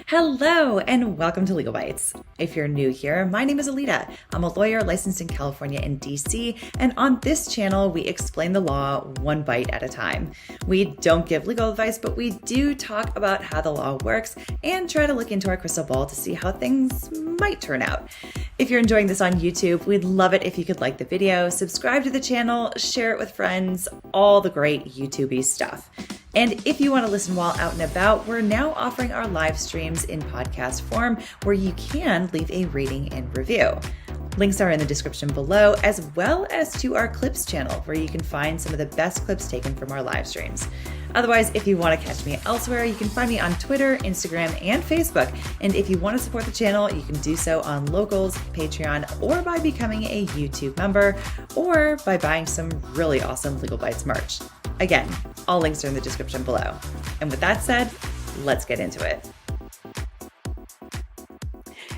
Hello and welcome to Legal Bites. If you're new here, my name is Alita. I'm a lawyer licensed in California and DC, and on this channel, we explain the law one bite at a time. We don't give legal advice, but we do talk about how the law works and try to look into our crystal ball to see how things might turn out. If you're enjoying this on YouTube, we'd love it if you could like the video, subscribe to the channel, share it with friends, all the great YouTube-y stuff. And if you want to listen while out and about, we're now offering our live streams in podcast form where you can leave a rating and review. Links are in the description below, as well as to our clips channel where you can find some of the best clips taken from our live streams. Otherwise, if you want to catch me elsewhere, you can find me on Twitter, Instagram, and Facebook. And if you want to support the channel, you can do so on Locals, Patreon, or by becoming a YouTube member, or by buying some really awesome Legal Bites merch. Again, all links are in the description below. And with that said, let's get into it.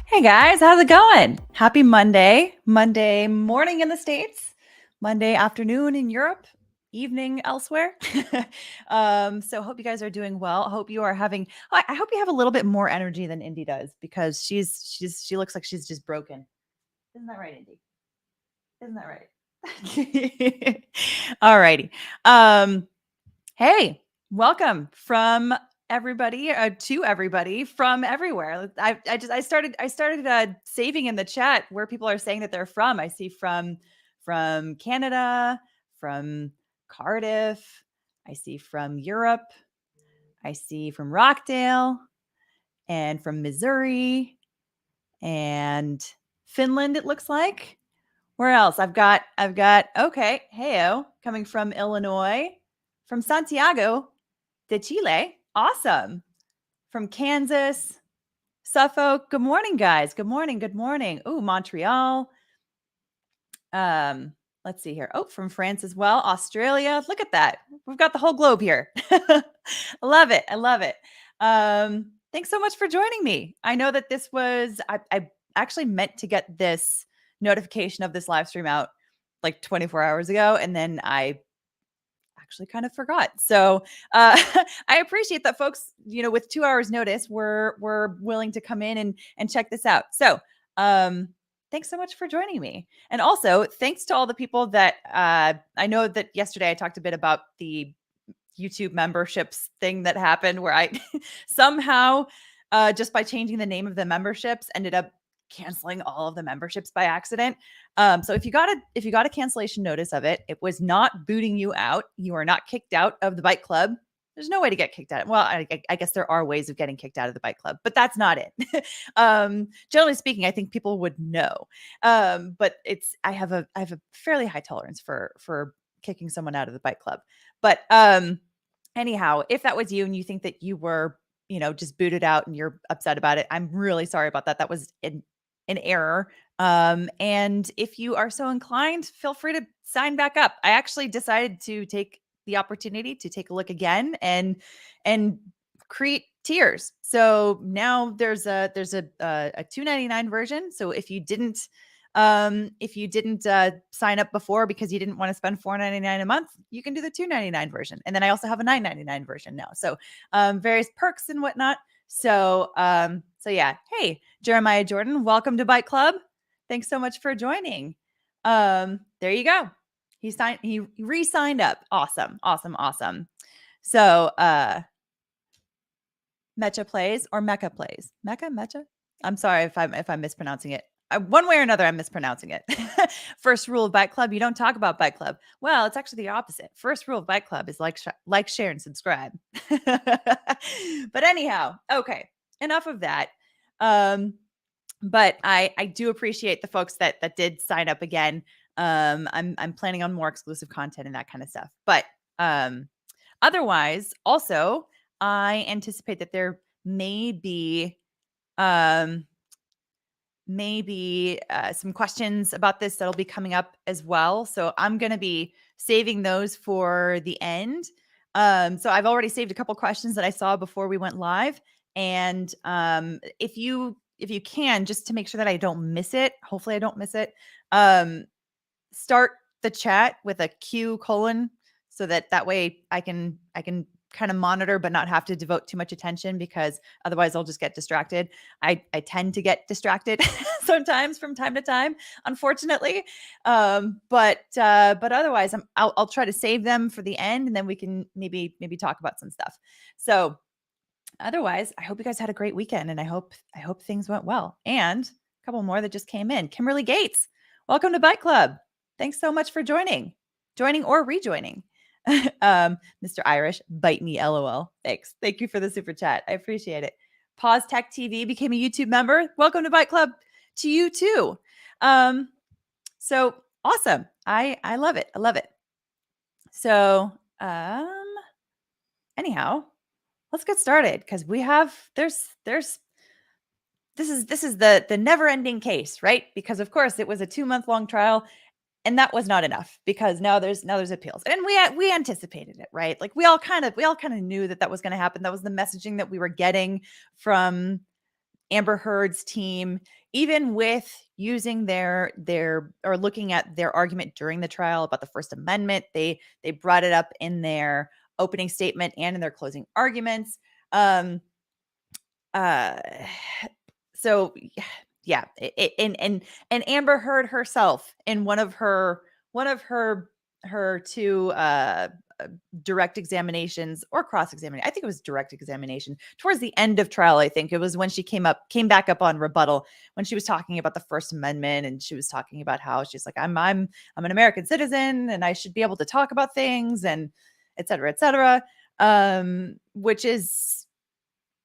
Hey guys, how's it going? Happy Monday. Monday morning in the States, Monday afternoon in Europe, evening elsewhere. So hope you guys are doing well. I hope you are having, I hope you have a little bit more energy than Indy does, because she looks like she's just broken. Isn't that right, Indy? Isn't that right? All righty. Hey, welcome from everybody to everybody from everywhere. I started saving in the chat where people are saying that they're from. I see from Canada, from Cardiff, I see from Europe, I see from Rockdale, and from Missouri, and Finland, it looks like. Where else? I've got, okay, heyo, coming from Illinois, from Santiago de Chile. Awesome. From Kansas, Suffolk. Good morning, guys. Good morning. Good morning. Oh, Montreal. Let's see here. Oh, from France as well. Australia. Look at that. We've got the whole globe here. I love it. I love it. Thanks so much for joining me. I know that this was, I actually meant to get this notification of this live stream out like 24 hours ago, and then I actually kind of forgot. So I appreciate that folks, with 2 hours notice, were willing to come in and check this out. So thanks so much for joining me. And also thanks to all the people that I know that yesterday I talked a bit about the YouTube memberships thing that happened where I somehow just by changing the name of the memberships ended up canceling all of the memberships by accident. So if you got a cancellation notice of it, it was not booting you out. You are not kicked out of the Bite Club. There's no way to get kicked out. Well, I guess there are ways of getting kicked out of the Bite Club, but that's not it. Generally speaking, I think people would know. But I have a fairly high tolerance for kicking someone out of the Bite Club. But anyhow, if that was you and you think that you were, just booted out and you're upset about it, I'm really sorry about that. That was an error. And if you are so inclined, feel free to sign back up. I actually decided to take the opportunity to take a look again and create tiers. So now there's a $2.99 version. So if you didn't sign up before because you didn't want to spend $4.99 a month, you can do the $2.99 version. And then I also have a $9.99 version now. So various perks and whatnot. So yeah. Hey, Jeremiah Jordan, welcome to Bite Club. Thanks so much for joining. There you go. He re-signed up. Awesome. So Mecha plays or Mecca plays. Mecha? I'm sorry if I'm mispronouncing it. One way or another, I'm mispronouncing it. First rule of Bite Club, you don't talk about Bite Club. Well, it's actually the opposite. First rule of Bite Club is like, share, and subscribe. But anyhow, okay, enough of that. But I do appreciate the folks that did sign up again. I'm planning on more exclusive content and that kind of stuff. But otherwise, also, I anticipate that there may be some questions about this that'll be coming up as well. So I'm going to be saving those for the end. So I've already saved a couple questions that I saw before we went live. And if you can, just to make sure that I don't miss it, hopefully I don't miss it, start the chat with a Q:, so that way I can kind of monitor, but not have to devote too much attention, because otherwise I'll just get distracted. I tend to get distracted sometimes from time to time, unfortunately. But otherwise I'll try to save them for the end, and then we can maybe talk about some stuff. So otherwise, I hope you guys had a great weekend, and I hope things went well. And a couple more that just came in. Kimberly Gates, welcome to Bike Club. Thanks so much for joining or rejoining. Mr. Irish, bite me, LOL. Thanks. Thank you for the super chat. I appreciate it. Pause Tech TV became a YouTube member. Welcome to Bike Club to you too. So awesome. I love it. I love it. So anyhow, let's get started, because we have this is the never-ending case, right? Because of course it was a 2-month-long trial, and that was not enough, because now there's appeals, and we anticipated it, right? Like we all kind of knew that was going to happen. That was the messaging that we were getting from Amber Heard's team, even with using their or looking at their argument during the trial about the First Amendment. They brought it up in their opening statement and in their closing arguments. So yeah, and Amber Heard herself, in one of her two direct examinations or cross examination, I think it was direct examination, towards the end of trial. I think it was when she came back up on rebuttal, when she was talking about the First Amendment, and she was talking about how she's like, I'm an American citizen, and I should be able to talk about things, and et cetera, et cetera. Which is,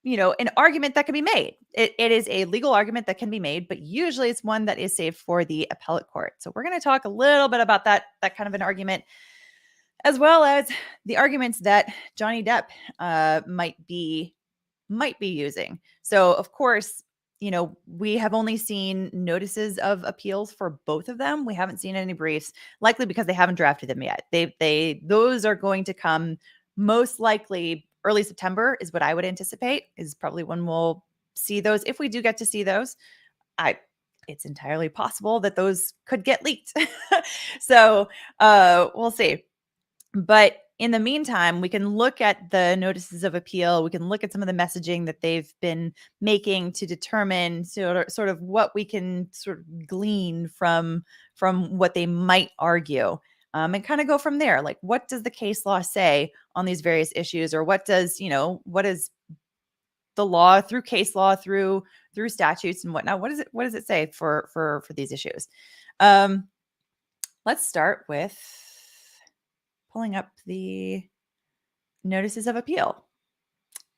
an argument that can be made. It is a legal argument that can be made, but usually it's one that is saved for the appellate court. So we're going to talk a little bit about that kind of an argument, as well as the arguments that Johnny Depp might be using. So of course, we have only seen notices of appeals for both of them. We haven't seen any briefs, likely because they haven't drafted them yet. Those are going to come most likely early September, is what I would anticipate, is probably when we'll see those. If we do get to see those, it's entirely possible that those could get leaked. So we'll see. But in the meantime, we can look at the notices of appeal. We can look at some of the messaging that they've been making to determine sort of what we can sort of glean from what they might argue. And kind of go from there. Like, what does the case law say on these various issues? Or what does the law, through case law, through statutes and whatnot, what does it say for these issues? Let's start with pulling up the notices of appeal.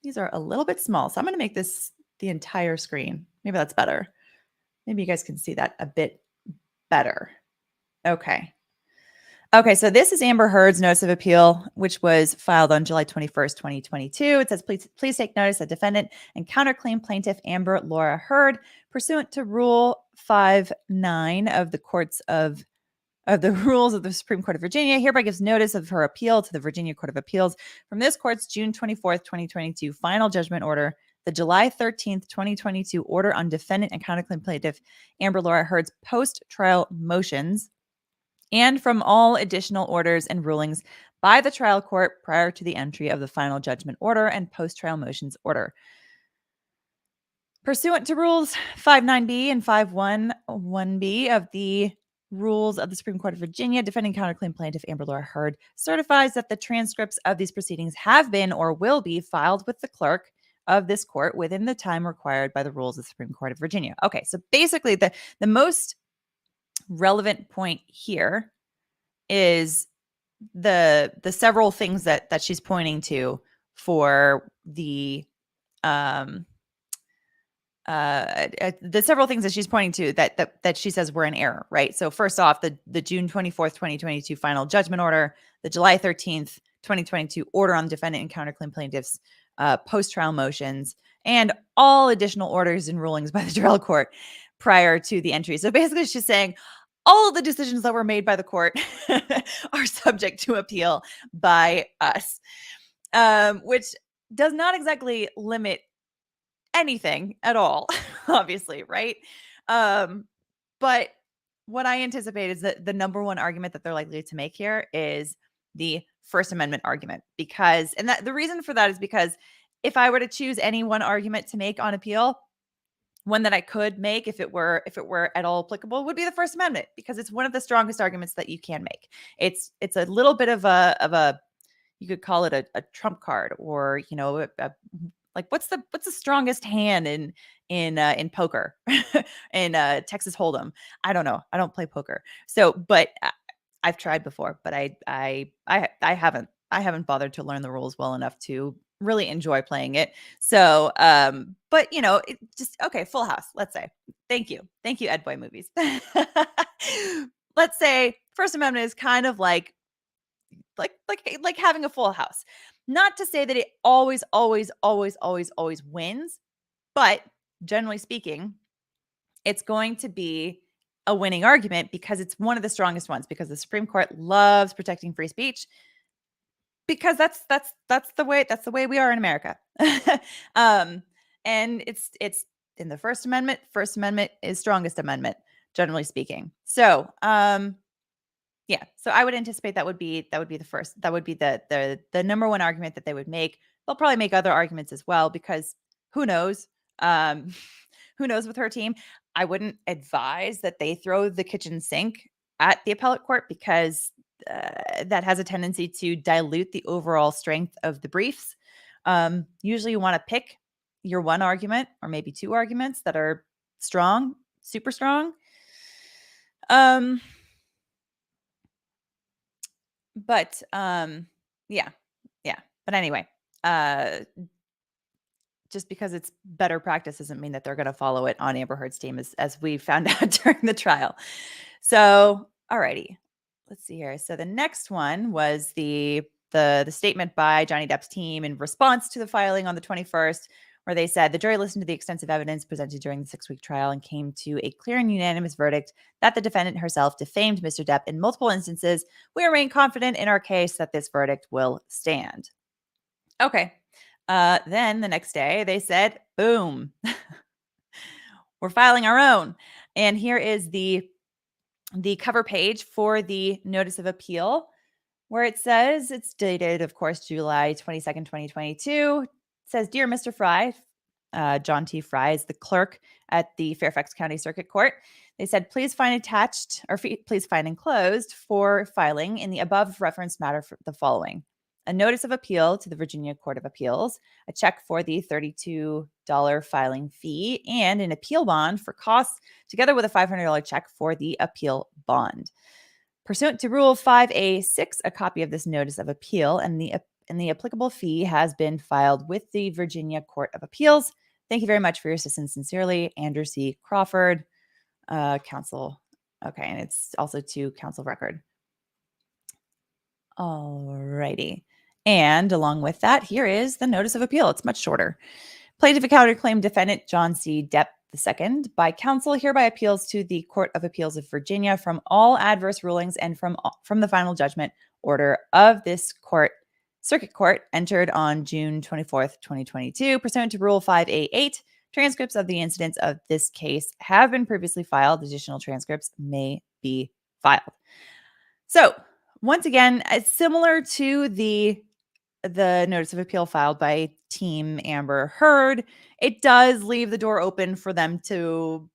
These are a little bit small, so I'm going to make this the entire screen. Maybe that's better. Maybe you guys can see that a bit better. Okay, so this is Amber Heard's notice of appeal, which was filed on July 21st, 2022. It says, please take notice that defendant and counterclaim plaintiff Amber Laura Heard, pursuant to Rule 5.9 of the rules of the Supreme Court of Virginia, hereby gives notice of her appeal to the Virginia Court of Appeals from this court's June 24th, 2022 final judgment order, the July 13th, 2022 order on defendant and counterclaim plaintiff Amber Laura Heard's post-trial motions, and from all additional orders and rulings by the trial court prior to the entry of the final judgment order and post-trial motions order. Pursuant to Rules 5.9b and 5.1.1b of the Rules of the Supreme Court of Virginia, defending counterclaim plaintiff Amber Laura Heard certifies that the transcripts of these proceedings have been or will be filed with the clerk of this court within the time required by the rules of the Supreme Court of Virginia. Okay, so basically the most relevant point here is the several things that she's pointing to for the several things that she's pointing to that she says were in error, right? So first off, the June 24th, 2022 final judgment order, the July 13th, 2022 order on defendant and counterclaim plaintiffs post-trial motions, and all additional orders and rulings by the trial court prior to the entry. So basically she's saying all of the decisions that were made by the court are subject to appeal by us, which does not exactly limit anything at all, obviously, right? But what I anticipate is that the number one argument that they're likely to make here is the First Amendment argument, because, and that the reason for that is because if I were to choose any one argument to make on appeal, one that I could make if it were at all applicable would be the First Amendment, because it's one of the strongest arguments that you can make. It's a little bit of a you could call it a trump card, or like what's the strongest hand in poker in Texas Hold'em. I don't know. I don't play poker. So, but I've tried before, but I haven't bothered to learn the rules well enough to really enjoy playing it. So, but it just okay. Full House. Let's say. Thank you, Ed Boy Movies. Let's say First Amendment is kind of like having a full house. Not to say that it always wins, but generally speaking, it's going to be a winning argument because it's one of the strongest ones, because the Supreme Court loves protecting free speech, because that's the way we are in America. And it's in the First Amendment. First Amendment is strongest amendment, generally speaking. So, yeah. So I would anticipate that would be the first. That would be the number one argument that they would make. They'll probably make other arguments as well, because who knows? Who knows with her team? I wouldn't advise that they throw the kitchen sink at the appellate court, because that has a tendency to dilute the overall strength of the briefs. Usually you want to pick your one argument or maybe two arguments that are strong, super strong. But yeah. But anyway, just because it's better practice doesn't mean that they're going to follow it on Amber Heard's team, as we found out during the trial. So, alrighty, let's see here. So the next one was the statement by Johnny Depp's team in response to the filing on the 21st, where they said the jury listened to the extensive evidence presented during the 6-week trial and came to a clear and unanimous verdict that the defendant herself defamed Mr. Depp in multiple instances. We remain confident in our case that this verdict will stand. Okay. Then the next day they said, boom, we're filing our own. And here is the cover page for the notice of appeal, where it says, it's dated, of course, July 22nd, 2022. It says, Dear Mr. Fry, John T. Fry is the clerk at the Fairfax County Circuit Court. They said, please find attached, or please find enclosed for filing in the above referenced matter for the following: a notice of appeal to the Virginia Court of Appeals, a check for the $32 filing fee, and an appeal bond for costs, together with a $500 check for the appeal bond. Pursuant to Rule 5A6, a copy of this notice of appeal and the applicable fee has been filed with the Virginia Court of Appeals. Thank you very much for your assistance. Sincerely, Andrew C. Crawford, counsel. Okay, and it's also to counsel record. Alrighty. And along with that, here is the notice of appeal. It's much shorter. Plaintiff counterclaim defendant John C. Depp II by counsel hereby appeals to the Court of Appeals of Virginia from all adverse rulings and from the final judgment order of this circuit court entered on June 24th, 2022, pursuant to Rule 5A8. Transcripts of the incidents of this case have been previously filed. Additional transcripts may be filed. So once again, it's similar to the notice of appeal filed by Team Amber Heard. It does leave the door open for them to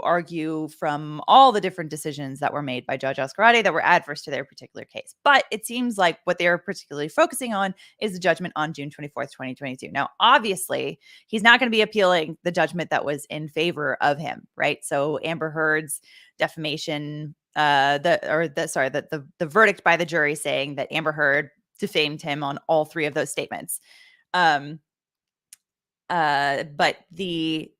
argue from all the different decisions that were made by Judge Azcarate that were adverse to their particular case. But it seems like what they're particularly focusing on is the judgment on June 24th, 2022. Now, obviously, he's not going to be appealing the judgment that was in favor of him, right? So Amber Heard's defamation, the verdict by the jury saying that Amber Heard defamed him on all three of those statements. But the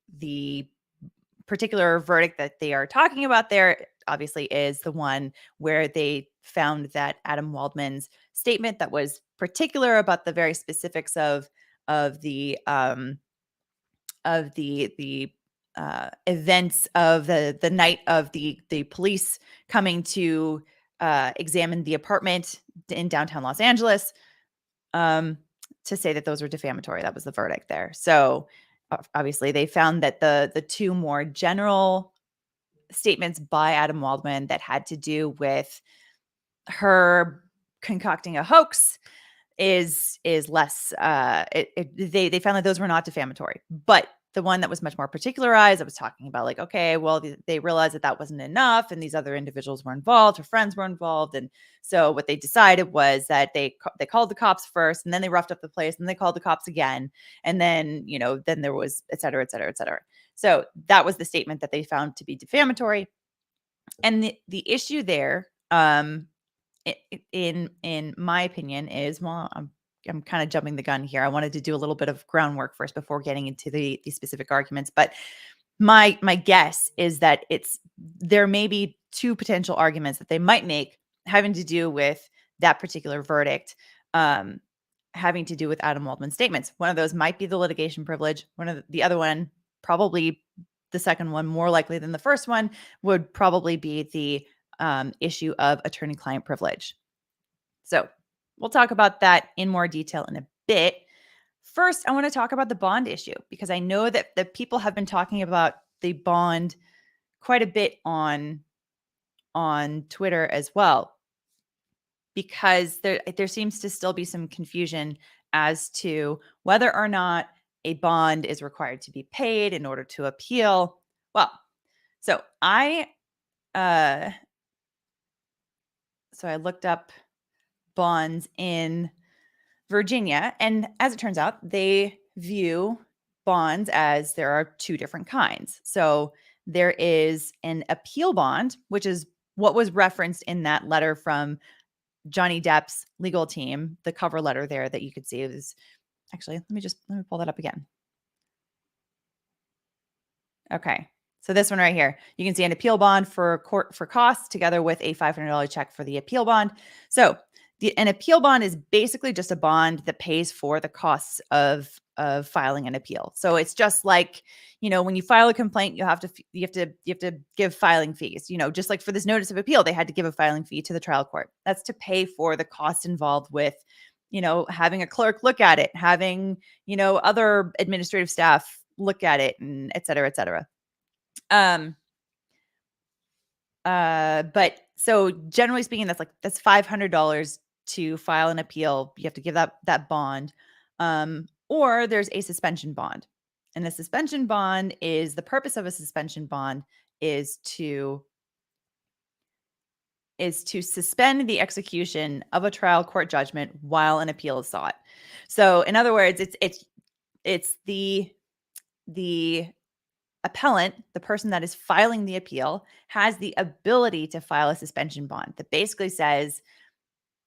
particular verdict that they are talking about there obviously is the one where they found that Adam Waldman's statement that was particular about the very specifics of the events of the night of the police coming to examine the apartment in downtown Los Angeles, to say that those were defamatory. That was the verdict there. So obviously they found that the two more general statements by Adam Waldman that had to do with her concocting a hoax is less, they found that those were not defamatory. But the one that was much more particularized, I was talking about like, okay, well, they realized that that wasn't enough, and these other individuals were involved, her friends were involved. And so what they decided was that they called the cops first, and then they roughed up the place, and they called the cops again. And then, then there was et cetera, et cetera, et cetera. So that was the statement that they found to be defamatory. And the issue there, in my opinion, is, well, I'm kind of jumping the gun here. I wanted to do a little bit of groundwork first before getting into the specific arguments. But my guess is that there may be two potential arguments that they might make having to do with that particular verdict, having to do with Adam Waldman's statements. One of those might be the litigation privilege. The other one, probably the second one, more likely than the first one, would probably be the issue of attorney-client privilege. So we'll talk about that in more detail in a bit. First, I want to talk about the bond issue, because I know that the people have been talking about the bond quite a bit on Twitter as well, because there seems to still be some confusion as to whether or not a bond is required to be paid in order to appeal. Well, so I looked up bonds in Virginia, and as it turns out, they view bonds as there are two different kinds. So there is an appeal bond, which is what was referenced in that letter from Johnny Depp's legal team, the cover letter there that you could see. It was actually, let me pull that up again. Okay. So this one right here, you can see an appeal bond for costs together with a $500 check for the appeal bond. So an appeal bond is basically just a bond that pays for the costs of filing an appeal. So it's just like, when you file a complaint, you have to give filing fees. Just like for this notice of appeal, they had to give a filing fee to the trial court. That's to pay for the cost involved with, having a clerk look at it, having, other administrative staff look at it, and et cetera, et cetera. But so generally speaking, that's $500 to file an appeal. You have to give that bond. Or there's a suspension bond. And the suspension bond the purpose of a suspension bond is to suspend the execution of a trial court judgment while an appeal is sought. So in other words, it's the appellant, the person that is filing the appeal, has the ability to file a suspension bond that basically says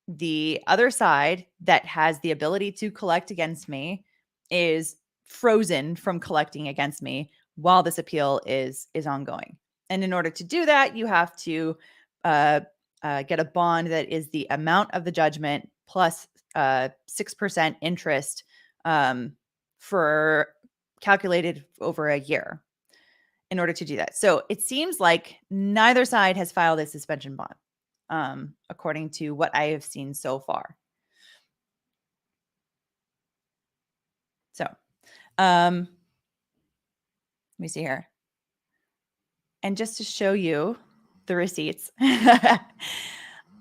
the other side that has the ability to collect against me is frozen from collecting against me while this appeal is ongoing. And in order to do that, you have to get a bond that is the amount of the judgment plus 6% interest for calculated over a year in order to do that. So it seems like neither side has filed a suspension bond, according to what I have seen so far. So let me see here. And just to show you the receipts,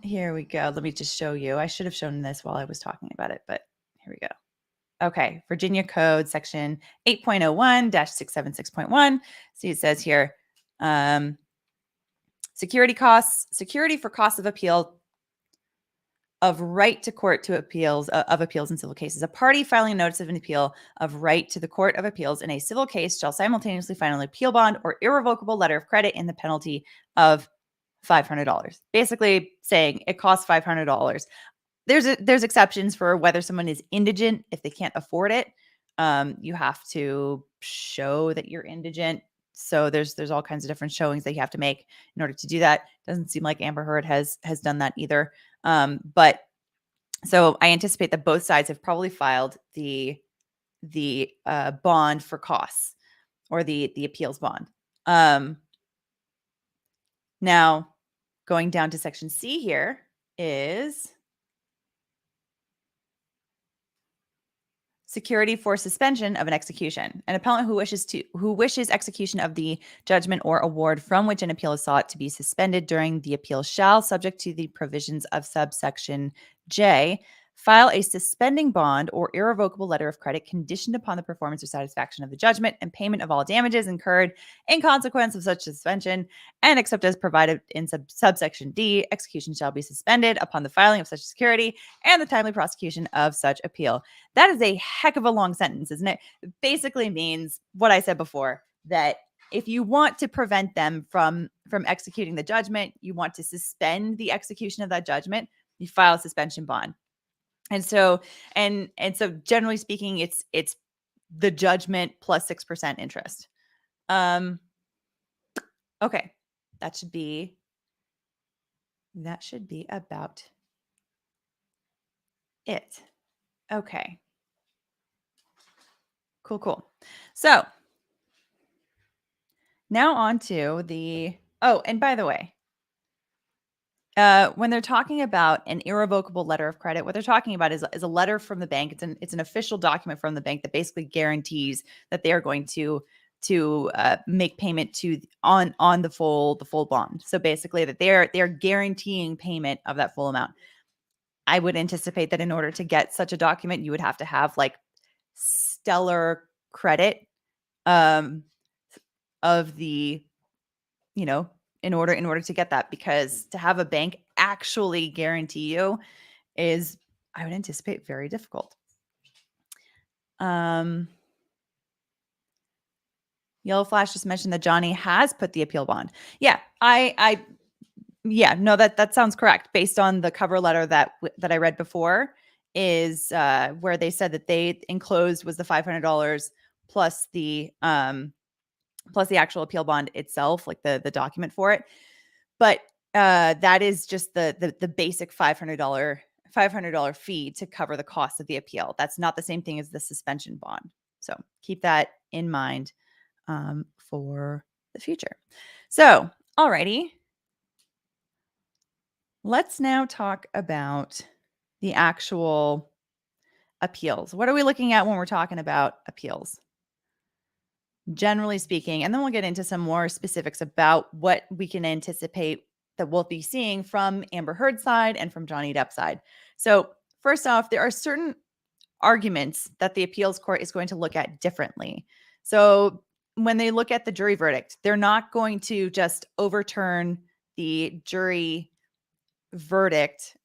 here we go. Let me just show you. I should have shown this while I was talking about it, but here we go. Okay, Virginia Code Section 8.01-676.1. See, it says here, security for costs of appeal of right to court to appeals of appeals in civil cases. A party filing a notice of an appeal of right to the Court of Appeals in a civil case shall simultaneously file an appeal bond or irrevocable letter of credit in the penalty of $500. Basically saying it costs $500. There's exceptions for whether someone is indigent. If they can't afford it, you have to show that you're indigent. So there's all kinds of different showings that you have to make in order to do that. Doesn't seem like Amber Heard has done that either. But so I anticipate that both sides have probably filed the bond for costs, or the appeals bond. Now going down to Section C here is, security for suspension of an execution. An appellant who wishes execution of the judgment or award from which an appeal is sought to be suspended during the appeal shall, subject to the provisions of subsection J, file a suspending bond or irrevocable letter of credit conditioned upon the performance or satisfaction of the judgment and payment of all damages incurred in consequence of such suspension, and except as provided in subsection D, execution shall be suspended upon the filing of such security and the timely prosecution of such appeal. That is a heck of a long sentence, isn't it? It basically means what I said before, that if you want to prevent them from executing the judgment, you want to suspend the execution of that judgment, you file a suspension bond. And so generally speaking, it's the judgment plus 6% interest. Okay. That should be about it. Okay. Cool. So now on to and by the way, when they're talking about an irrevocable letter of credit, what they're talking about is a letter from the bank. It's an official document from the bank that basically guarantees that they are going to make payment on the full bond. So basically, that they're guaranteeing payment of that full amount. I would anticipate that in order to get such a document, you would have to have like stellar credit of the, in order to get that, because to have a bank actually guarantee you is, I would anticipate, very difficult. Yellow Flash just mentioned that Johnny has put the appeal bond. Yeah, that sounds correct. Based on the cover letter that I read before, is where they said that they enclosed was the $500 plus the actual appeal bond itself, like the document for it. But that is just the basic $500 fee to cover the cost of the appeal. That's not the same thing as the suspension bond. So keep that in mind for the future. So, alrighty. Let's now talk about the actual appeals. What are we looking at when we're talking about appeals? Generally speaking, and then we'll get into some more specifics about what we can anticipate that we'll be seeing from Amber Heard's side and from Johnny Depp's side. So first off, there are certain arguments that the appeals court is going to look at differently. So when they look at the jury verdict, they're not going to just overturn the jury verdict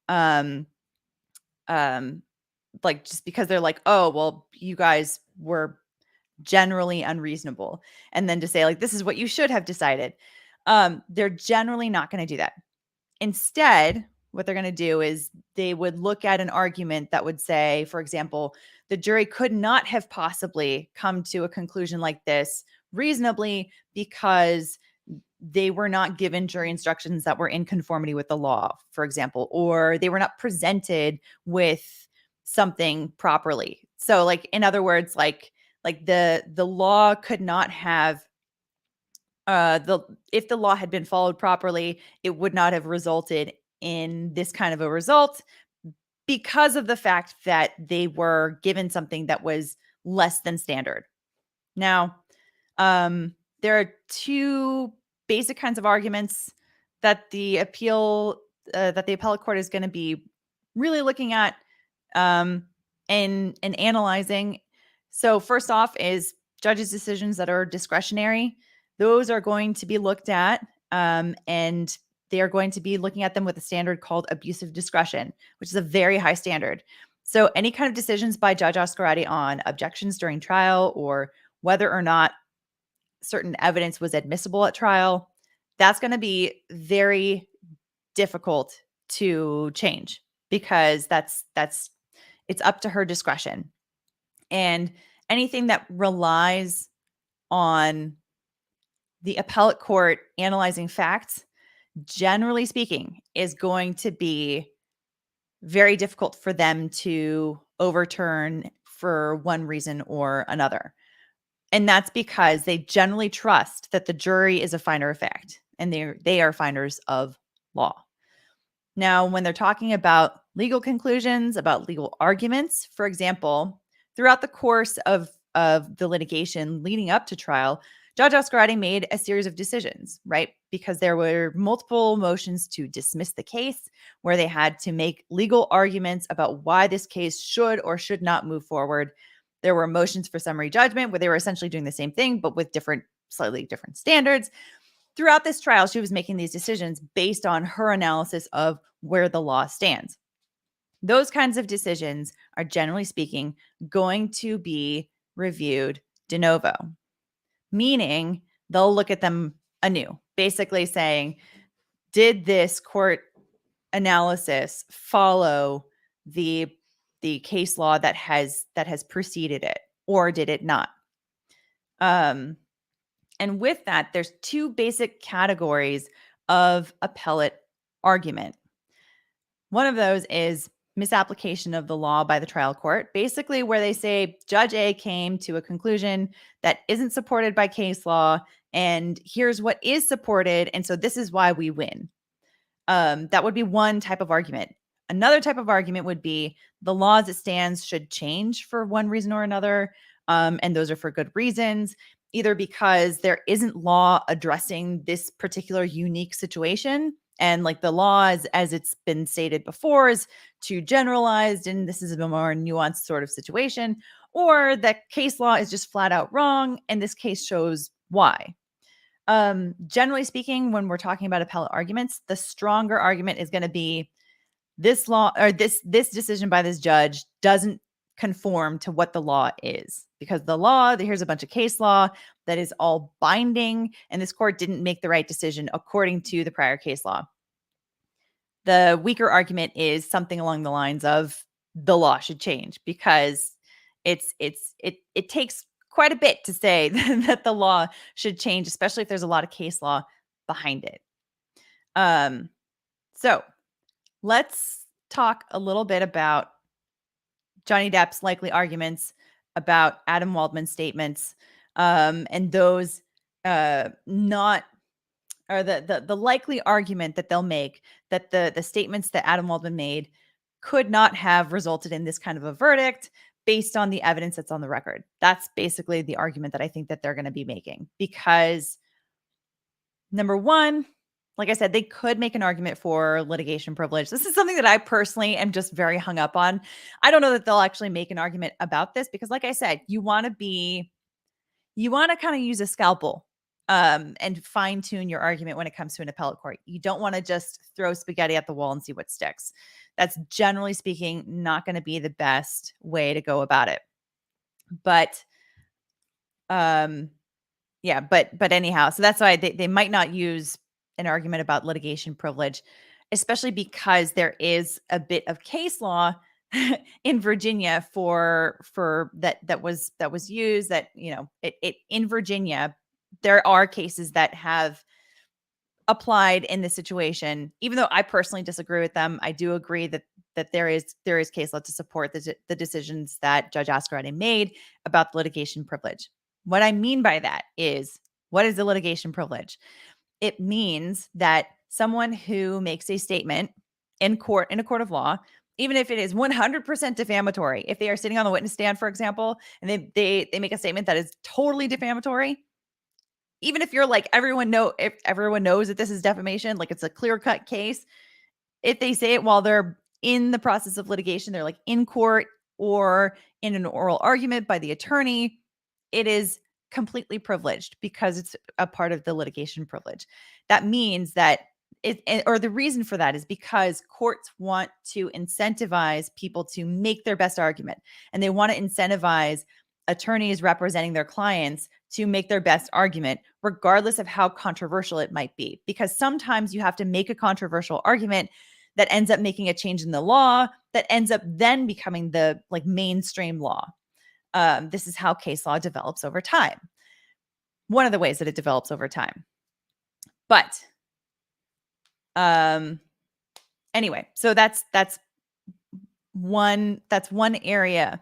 like just because they're like, oh, well, you guys were generally unreasonable, and then to say like, this is what you should have decided. They're generally not going to do that. Instead, what they're going to do is they would look at an argument that would say, for example, the jury could not have possibly come to a conclusion like this reasonably because they were not given jury instructions that were in conformity with the law, for example, or they were not presented with something properly. So like, in other words, like the law could not have if the law had been followed properly, it would not have resulted in this kind of a result because of the fact that they were given something that was less than standard. Now, there are two basic kinds of arguments that the appellate court is going to be really looking at and analyzing. So first off is judges' decisions that are discretionary. Those are going to be looked at, and they are going to be looking at them with a standard called abusive discretion, which is a very high standard. So any kind of decisions by Judge Azcarate on objections during trial or whether or not certain evidence was admissible at trial, that's going to be very difficult to change because it's up to her discretion. And anything that relies on the appellate court analyzing facts, generally speaking, is going to be very difficult for them to overturn for one reason or another. And that's because they generally trust that the jury is a finder of fact and they are finders of law. Now, when they're talking about legal conclusions, about legal arguments, for example, Throughout the course of the litigation leading up to trial, Judge Azcarate made a series of decisions, right? Because there were multiple motions to dismiss the case where they had to make legal arguments about why this case should or should not move forward. There were motions for summary judgment where they were essentially doing the same thing, but with slightly different standards. Throughout this trial, she was making these decisions based on her analysis of where the law stands. Those kinds of decisions are, generally speaking, going to be reviewed de novo, meaning they'll look at them anew, basically saying, did this court analysis follow the case law that has preceded it, or did it not? And with that, there's two basic categories of appellate argument. One of those is misapplication of the law by the trial court, basically where they say Judge A came to a conclusion that isn't supported by case law, and here's what is supported, and so this is why we win. That would be one type of argument. Another type of argument would be the law as it stands should change for one reason or another, and those are for good reasons, either because there isn't law addressing this particular unique situation, and like the law, as it's been stated before, is too generalized, and this is a more nuanced sort of situation, or that case law is just flat out wrong, and this case shows why. Generally speaking, when we're talking about appellate arguments, the stronger argument is going to be this law, or this decision by this judge doesn't conform to what the law is, because the law, here's a bunch of case law that is all binding, and this court didn't make the right decision according to the prior case law. The weaker argument is something along the lines of the law should change, because it takes quite a bit to say that the law should change, especially if there's a lot of case law behind it. So let's talk a little bit about Johnny Depp's likely arguments about Adam Waldman's statements, and those not, or the likely argument that they'll make that the statements that Adam Waldman made could not have resulted in this kind of a verdict based on the evidence that's on the record. That's basically the argument that I think that they're going to be making, because number one, like I said, they could make an argument for litigation privilege. This is something that I personally am just very hung up on. I don't know that they'll actually make an argument about this, because like I said, you want to kind of use a scalpel and fine tune your argument when it comes to an appellate court. You don't want to just throw spaghetti at the wall and see what sticks. That's, generally speaking, not going to be the best way to go about it. But yeah, but anyhow, so that's why they might not use an argument about litigation privilege, especially because there is a bit of case law in Virginia for that was used, that, you know, it in Virginia, there are cases that have applied in this situation. Even though I personally disagree with them, I do agree that there is case law to support the decisions that Judge Azcarate made about litigation privilege. What I mean by that is, what is the litigation privilege? It means that someone who makes a statement in a court of law, even if it is 100% defamatory, if they are sitting on the witness stand, for example, and they make a statement that is totally defamatory, even if you're like, if everyone knows that this is defamation, like it's a clear-cut case, if they say it while they're in the process of litigation, they're like in court or in an oral argument by the attorney, it is completely privileged because it's a part of the litigation privilege. That means that the reason for that is because courts want to incentivize people to make their best argument, and they want to incentivize attorneys representing their clients to make their best argument, regardless of how controversial it might be. Because sometimes you have to make a controversial argument that ends up making a change in the law that ends up then becoming the mainstream law. This is how case law develops over time. One of the ways that it develops over time. But anyway, so that's one area.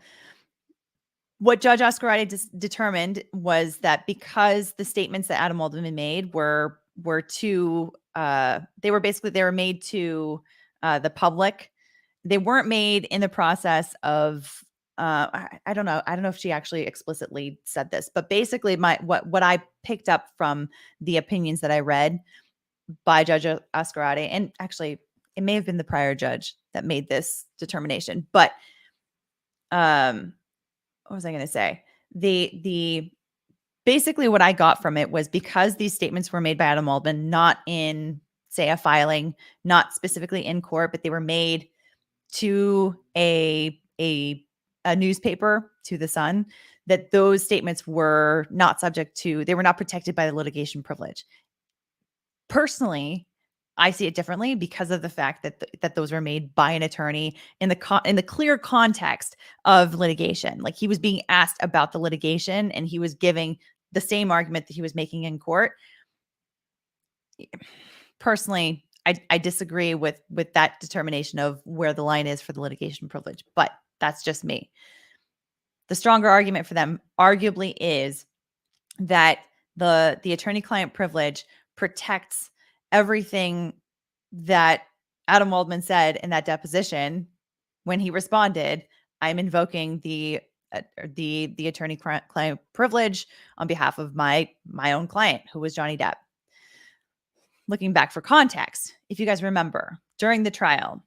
What Judge Azcarate determined was that because the statements that Adam Waldman made were too, they were made to the public. They weren't made in the process of I don't know. I don't know if she actually explicitly said this, but basically what I picked up from the opinions that I read by Judge Azcarate, and actually it may have been the prior judge that made this determination, but what was I going to say? The basically what I got from it was because these statements were made by Adam Waldman, not in, say, a filing, not specifically in court, but they were made to a newspaper, to the Sun, that those statements were not subject to, they were not protected by the litigation privilege. Personally, I see it differently because of the fact that that those were made by an attorney in the clear context of litigation. Like, he was being asked about the litigation and he was giving the same argument that he was making in court. Personally, I disagree with that determination of where the line is for the litigation privilege, but that's just me. The stronger argument for them arguably is that the attorney-client privilege protects everything that Adam Waldman said in that deposition when he responded. I'm invoking the attorney-client privilege on behalf of my own client, who was Johnny Depp. Looking back for context, if you guys remember, during the trial,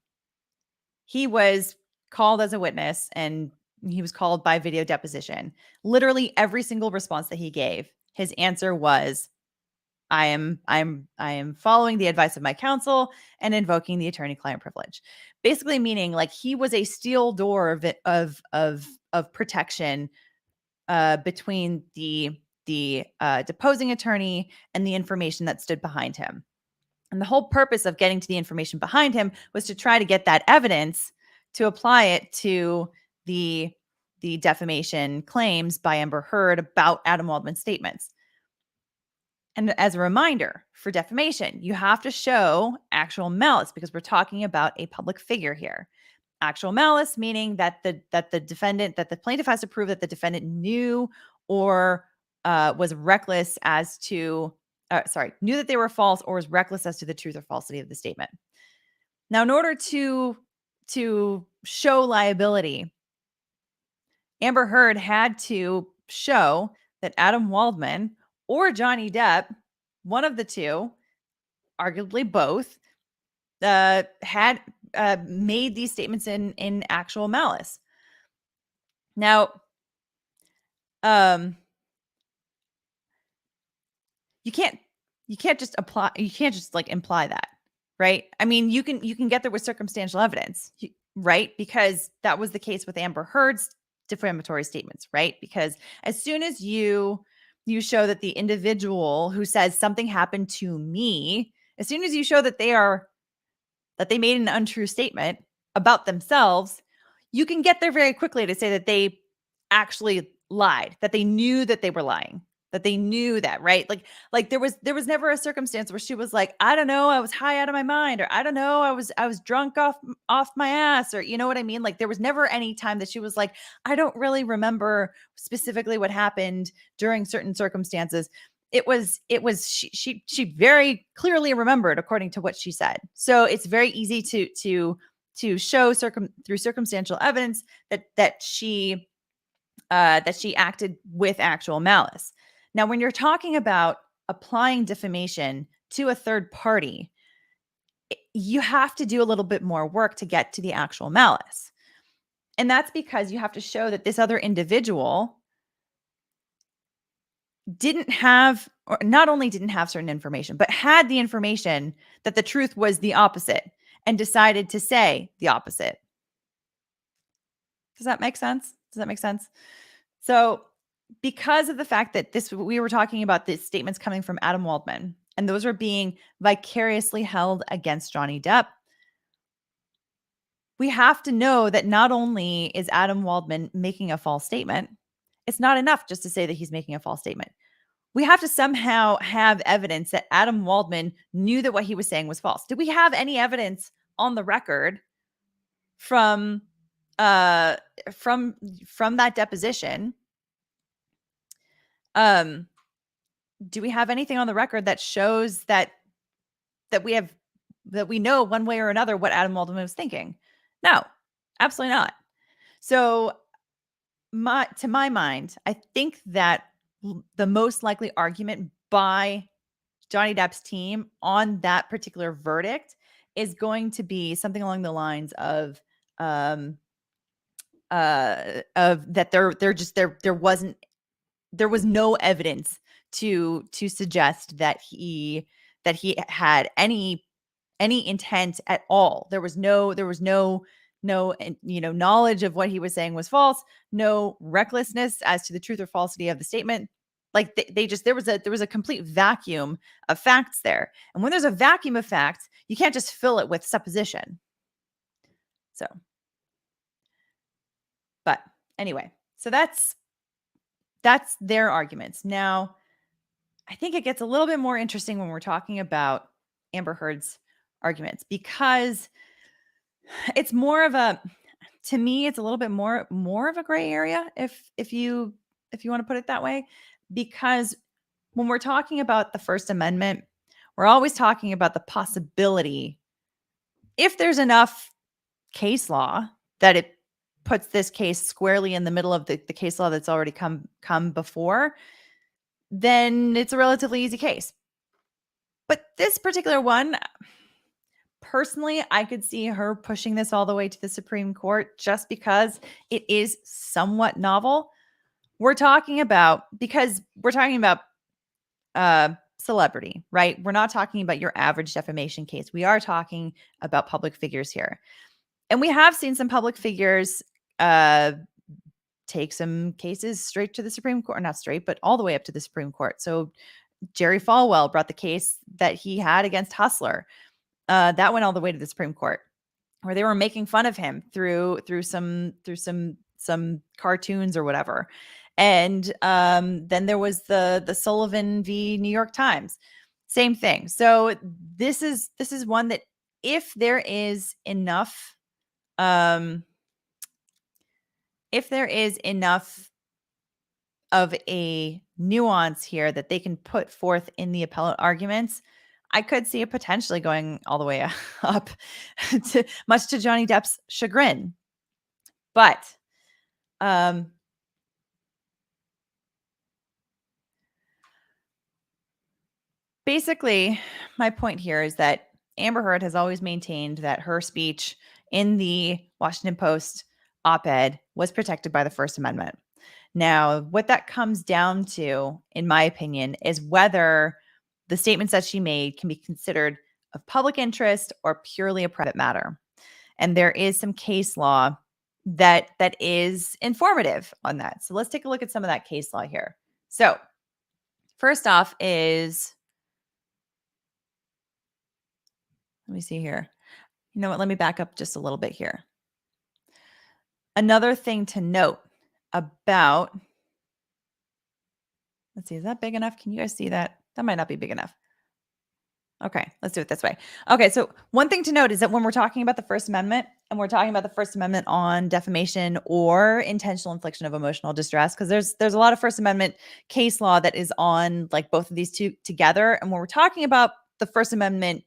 he was called as a witness and he was called by video deposition. Literally every single response that he gave, his answer was, I am following the advice of my counsel and invoking the attorney-client privilege. Basically meaning like he was a steel door of protection between the deposing attorney and the information that stood behind him. And the whole purpose of getting to the information behind him was to try to get that evidence to apply it to the defamation claims by Amber Heard about Adam Waldman's statements. And as a reminder, for defamation, you have to show actual malice because we're talking about a public figure here. Actual malice meaning that the plaintiff has to prove that the defendant knew or was reckless as to knew that they were false or was reckless as to the truth or falsity of the statement. Now, in order to show liability, Amber Heard had to show that Adam Waldman or Johnny Depp, one of the two, arguably both, had made these statements in actual malice. Now, you can't just imply that, right? I mean, you can get there with circumstantial evidence, right? Because that was the case with Amber Heard's defamatory statements, right? Because as soon as you show that the individual who says something happened to me, as soon as you show that they made an untrue statement about themselves, you can get there very quickly to say that they actually lied, that they knew that they were lying, that they knew that, right? Like there was never a circumstance where she was like, I don't know, I was high out of my mind, or I don't know, I was drunk off my ass, or you know what I mean? Like there was never any time that she was like, I don't really remember specifically what happened during certain circumstances. It was she very clearly remembered according to what she said. So it's very easy to show through circumstantial evidence that she acted with actual malice. Now, when you're talking about applying defamation to a third party, you have to do a little bit more work to get to the actual malice. And that's because you have to show that this other individual not only didn't have certain information, but had the information that the truth was the opposite and decided to say the opposite. Does that make sense? So because of the fact that we were talking about the statements coming from Adam Waldman, and those are being vicariously held against Johnny Depp, we have to know that not only is Adam Waldman making a false statement, it's not enough just to say that he's making a false statement. We have to somehow have evidence that Adam Waldman knew that what he was saying was false. Did we have any evidence on the record from that deposition? Do we have anything on the record that shows that we know one way or another what Adam Waldman was thinking? No, absolutely not. So to my mind, I think that the most likely argument by Johnny Depp's team on that particular verdict is going to be something along the lines um, of that there was no evidence to suggest that he had any intent at all. There was no knowledge of what he was saying was false, no recklessness as to the truth or falsity of the statement. Like they just there was a complete vacuum of facts there. And when there's a vacuum of facts, you can't just fill it with supposition. So, but anyway, so that's their arguments. Now, I think it gets a little bit more interesting when we're talking about Amber Heard's arguments, because it's more of a, to me, it's a little bit more of a gray area, if you want to put it that way, because when we're talking about the First Amendment, we're always talking about the possibility, if there's enough case law, that it puts this case squarely in the middle of the case law that's already come before, then it's a relatively easy case. But this particular one, personally, I could see her pushing this all the way to the Supreme Court just because it is somewhat novel. We're talking about celebrity, right? We're not talking about your average defamation case. We are talking about public figures here. And we have seen some public figures take some cases straight to the Supreme Court, not straight, but all the way up to the Supreme Court. So Jerry Falwell brought the case that he had against Hustler. That went all the way to the Supreme Court, where they were making fun of him through some cartoons or whatever. And then there was the Sullivan v. New York Times, same thing. So this is one that, if there is enough of a nuance here that they can put forth in the appellate arguments, I could see it potentially going all the way up, much to Johnny Depp's chagrin. But basically, my point here is that Amber Heard has always maintained that her speech in the Washington Post op-ed was protected by the First Amendment. Now, what that comes down to, in my opinion, is whether the statements that she made can be considered of public interest or purely a private matter. And there is some case law that is informative on that. So let's take a look at some of that case law here. So first off is, let me see here. You know what? Let me back up just a little bit here. Another thing to note about, let's see, is that big enough? Can you guys see that? That might not be big enough. Okay, let's do it this way. Okay, so one thing to note is that when we're talking about the First Amendment, and we're talking about the First Amendment on defamation or intentional infliction of emotional distress, because there's a lot of First Amendment case law that is on like both of these two together. And when we're talking about the First Amendment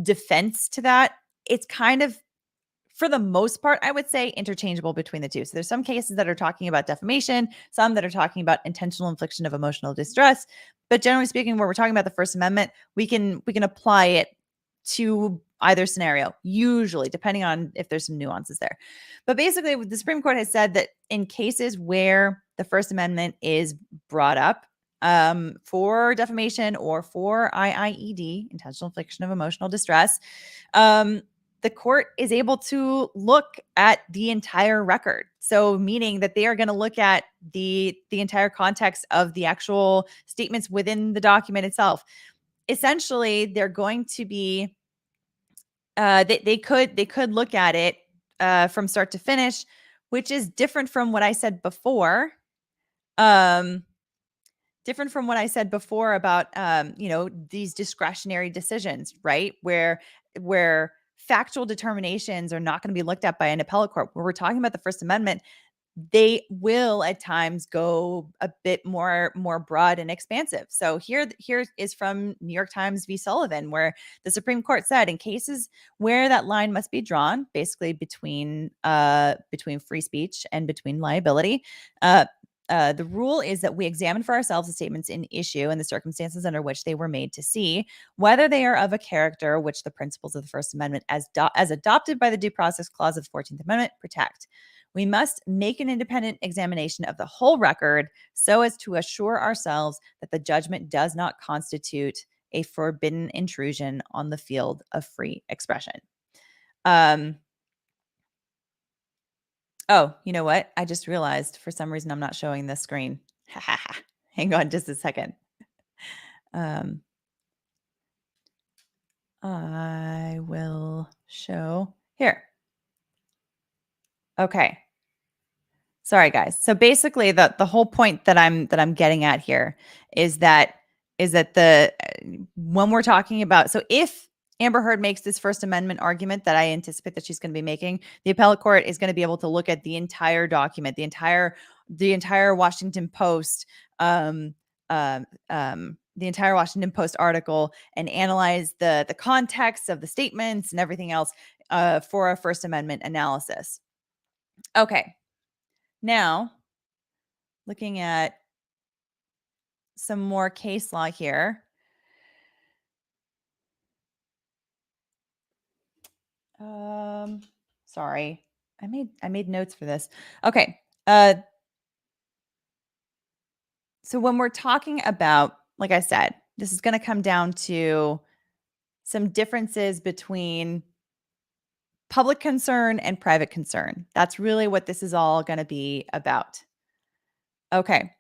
defense to that, it's kind of, for the most part, I would say interchangeable between the two. So there's some cases that are talking about defamation, some that are talking about intentional infliction of emotional distress. But generally speaking, when we're talking about the First Amendment, we can apply it to either scenario, usually, depending on if there's some nuances there. But basically, the Supreme Court has said that in cases where the First Amendment is brought up for defamation or for IIED, intentional infliction of emotional distress, the court is able to look at the entire record. So meaning that they are going to look at the entire context of the actual statements within the document itself. Essentially, they're going to be, they could look at it from start to finish, which is different from what I said before. Different from what I said before about, these discretionary decisions, right? Where factual determinations are not going to be looked at by an appellate court. Where we're talking about the First Amendment, they will at times go a bit more broad and expansive. So here is from New York Times v. Sullivan, where the Supreme Court said in cases where that line must be drawn, basically between free speech and between liability, the rule is that we examine for ourselves the statements in issue and the circumstances under which they were made to see whether they are of a character which the principles of the First Amendment, as adopted by the Due Process Clause of the 14th Amendment, protect. We must make an independent examination of the whole record so as to assure ourselves that the judgment does not constitute a forbidden intrusion on the field of free expression. Oh, you know what? I just realized for some reason I'm not showing this screen. Hang on just a second. I will show here. Okay. Sorry, guys. So basically, the whole point that I'm getting at here is that the when we're talking about, so if Amber Heard makes this First Amendment argument that I anticipate that she's going to be making, the appellate court is going to be able to look at the entire document, the entire Washington Post, the entire Washington Post article, and analyze the context of the statements and everything else for a First Amendment analysis. Okay. Now, looking at some more case law here. Sorry, I made notes for this. Okay. So when we're talking about, like I said, this is going to come down to some differences between public concern and private concern. That's really what this is all going to be about. Okay.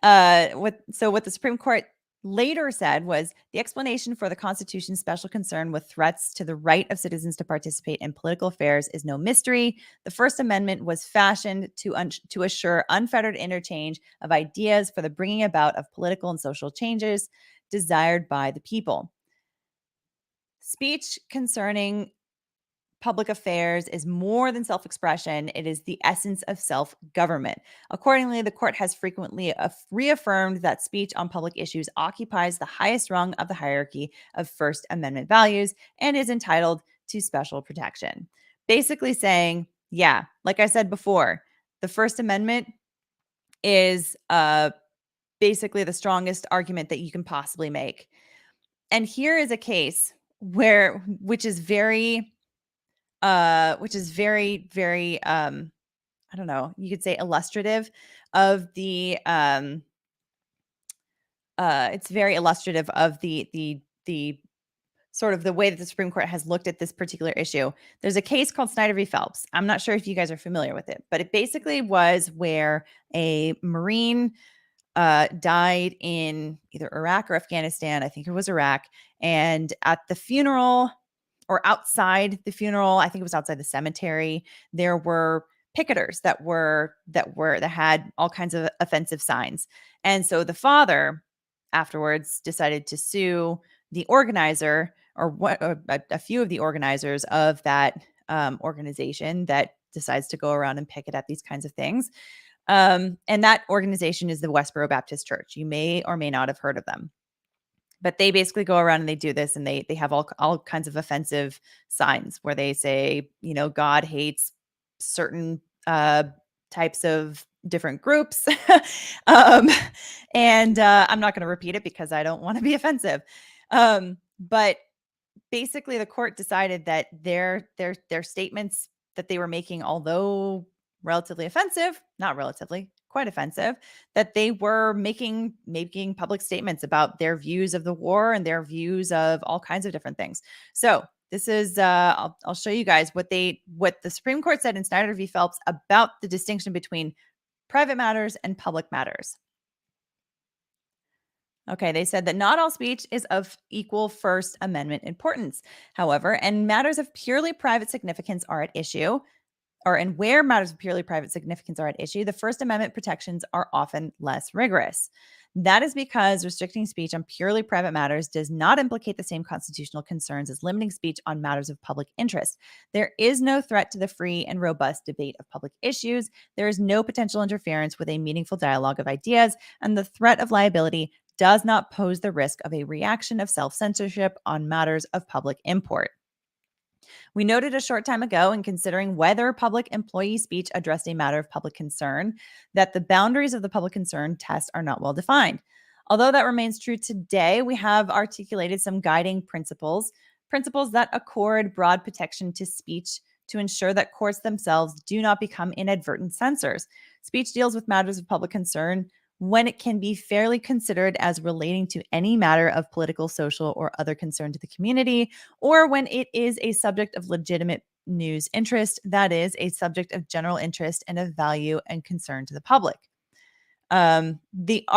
What the Supreme Court later said was the explanation for the Constitution's special concern with threats to the right of citizens to participate in political affairs is no mystery. The First Amendment was fashioned to assure unfettered interchange of ideas for the bringing about of political and social changes desired by the people. Speech concerning public affairs is more than self-expression. It is the essence of self-government. Accordingly, the court has frequently reaffirmed that speech on public issues occupies the highest rung of the hierarchy of First Amendment values and is entitled to special protection. Basically saying, yeah, like I said before, the First Amendment is basically the strongest argument that you can possibly make. And here is a case which is very, very, I don't know, you could say illustrative of the, it's very illustrative of the sort of the way that the Supreme Court has looked at this particular issue. There's a case called Snyder v. Phelps. I'm not sure if you guys are familiar with it, but it basically was where a Marine died in either Iraq or Afghanistan. I think it was Iraq. And at the funeral, or outside the funeral, I think it was outside the cemetery, there were picketers that had all kinds of offensive signs. And so the father afterwards decided to sue the organizer, or a few of the organizers of that organization that decides to go around and picket at these kinds of things. And that organization is the Westboro Baptist Church. You may or may not have heard of them. But they basically go around and they do this, and they have all kinds of offensive signs where they say, God hates certain types of different groups. And I'm not going to repeat it because I don't want to be offensive. But basically, the court decided that their statements that they were making, although relatively offensive, not relatively, quite offensive, that they were making public statements about their views of the war and their views of all kinds of different things. So this is, I'll show you guys what the Supreme Court said in Snyder v. Phelps about the distinction between private matters and public matters. Okay, they said that not all speech is of equal First Amendment importance. However, and matters of purely private significance are at issue, and where matters of purely private significance are at issue, the First Amendment protections are often less rigorous. That is because restricting speech on purely private matters does not implicate the same constitutional concerns as limiting speech on matters of public interest. There is no threat to the free and robust debate of public issues. There is no potential interference with a meaningful dialogue of ideas, and the threat of liability does not pose the risk of a reaction of self-censorship on matters of public import. We noted a short time ago in considering whether public employee speech addressed a matter of public concern that the boundaries of the public concern test are not well defined. Although that remains true today, we have articulated some guiding principles that accord broad protection to speech to ensure that courts themselves do not become inadvertent censors. Speech deals with matters of public concern when it can be fairly considered as relating to any matter of political, social, or other concern to the community, or when it is a subject of legitimate news interest, that is, a subject of general interest and of value and concern to the public. The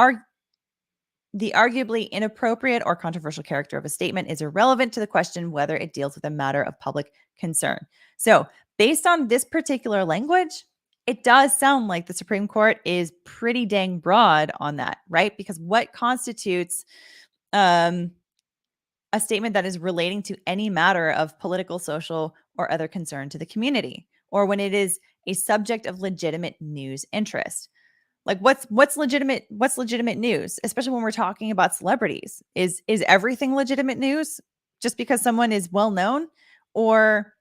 arguably inappropriate or controversial character of a statement is irrelevant to the question whether it deals with a matter of public concern. So, based on this particular language, it does sound like the Supreme Court is pretty dang broad on that, right? Because what constitutes a statement that is relating to any matter of political, social, or other concern to the community, or when it is a subject of legitimate news interest? Like what's legitimate news, especially when we're talking about celebrities? Is everything legitimate news just because someone is well known, or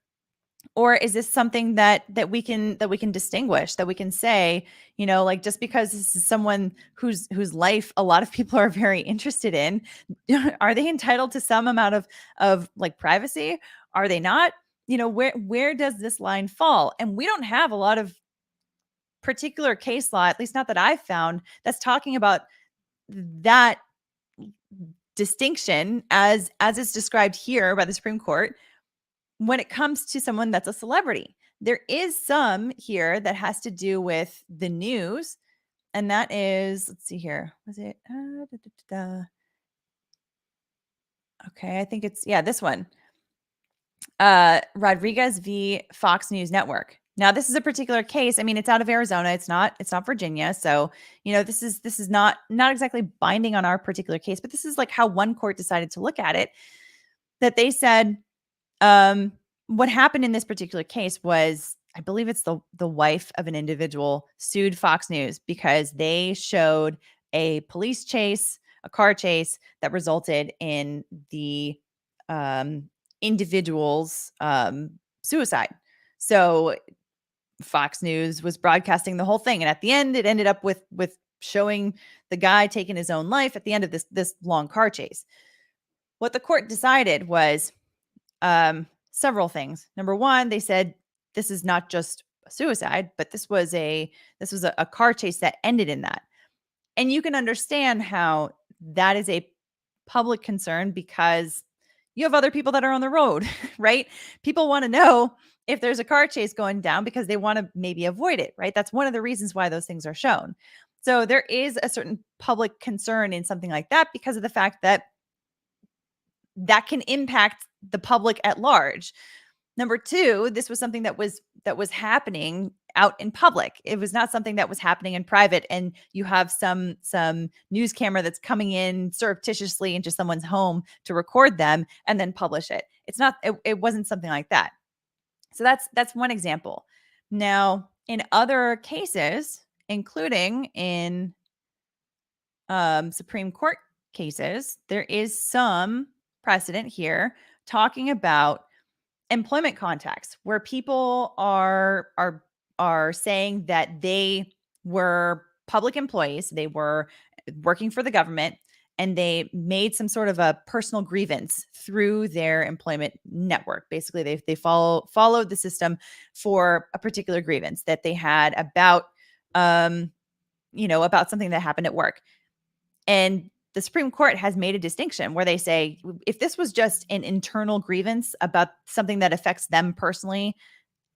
is this something that we can distinguish, that we can say, like, just because this is someone whose life a lot of people are very interested in, are they entitled to some amount of like privacy? Are they not? Where does this line fall? And we don't have a lot of particular case law, at least not that I've found, that's talking about that distinction as is described here by the Supreme Court when it comes to someone that's a celebrity. There is some here that has to do with the news, and that is, let's see here, was it okay, I think it's this one. Rodriguez v. Fox News Network. Now, this is a particular case. I mean, it's out of Arizona. It's not Virginia. So, this is not exactly binding on our particular case, but this is like how one court decided to look at it. That they said, what happened in this particular case was, I believe it's the wife of an individual sued Fox News because they showed a police chase, a car chase that resulted in the individual's suicide. So Fox News was broadcasting the whole thing, and at the end, it ended up with showing the guy taking his own life at the end of this long car chase. What the court decided was several things. Number one, they said this is not just a suicide, but this was a car chase that ended in that. And you can understand how that is a public concern because you have other people that are on the road, right? People want to know if there's a car chase going down because they want to maybe avoid it, right? That's one of the reasons why those things are shown. So there is a certain public concern in something like that because of the fact that can impact the public at large. Number two, this was something that was happening out in public. It was not something that was happening in private, and you have some news camera that's coming in surreptitiously into someone's home to record them and then publish it. It wasn't something like that. So that's one example. Now, in other cases, including in Supreme Court cases, there is some precedent here talking about employment contacts where people are saying that they were public employees, they were working for the government, and they made some sort of a personal grievance through their employment network. Basically, they followed the system for a particular grievance that they had about about something that happened at work. And the Supreme Court has made a distinction where they say, if this was just an internal grievance about something that affects them personally,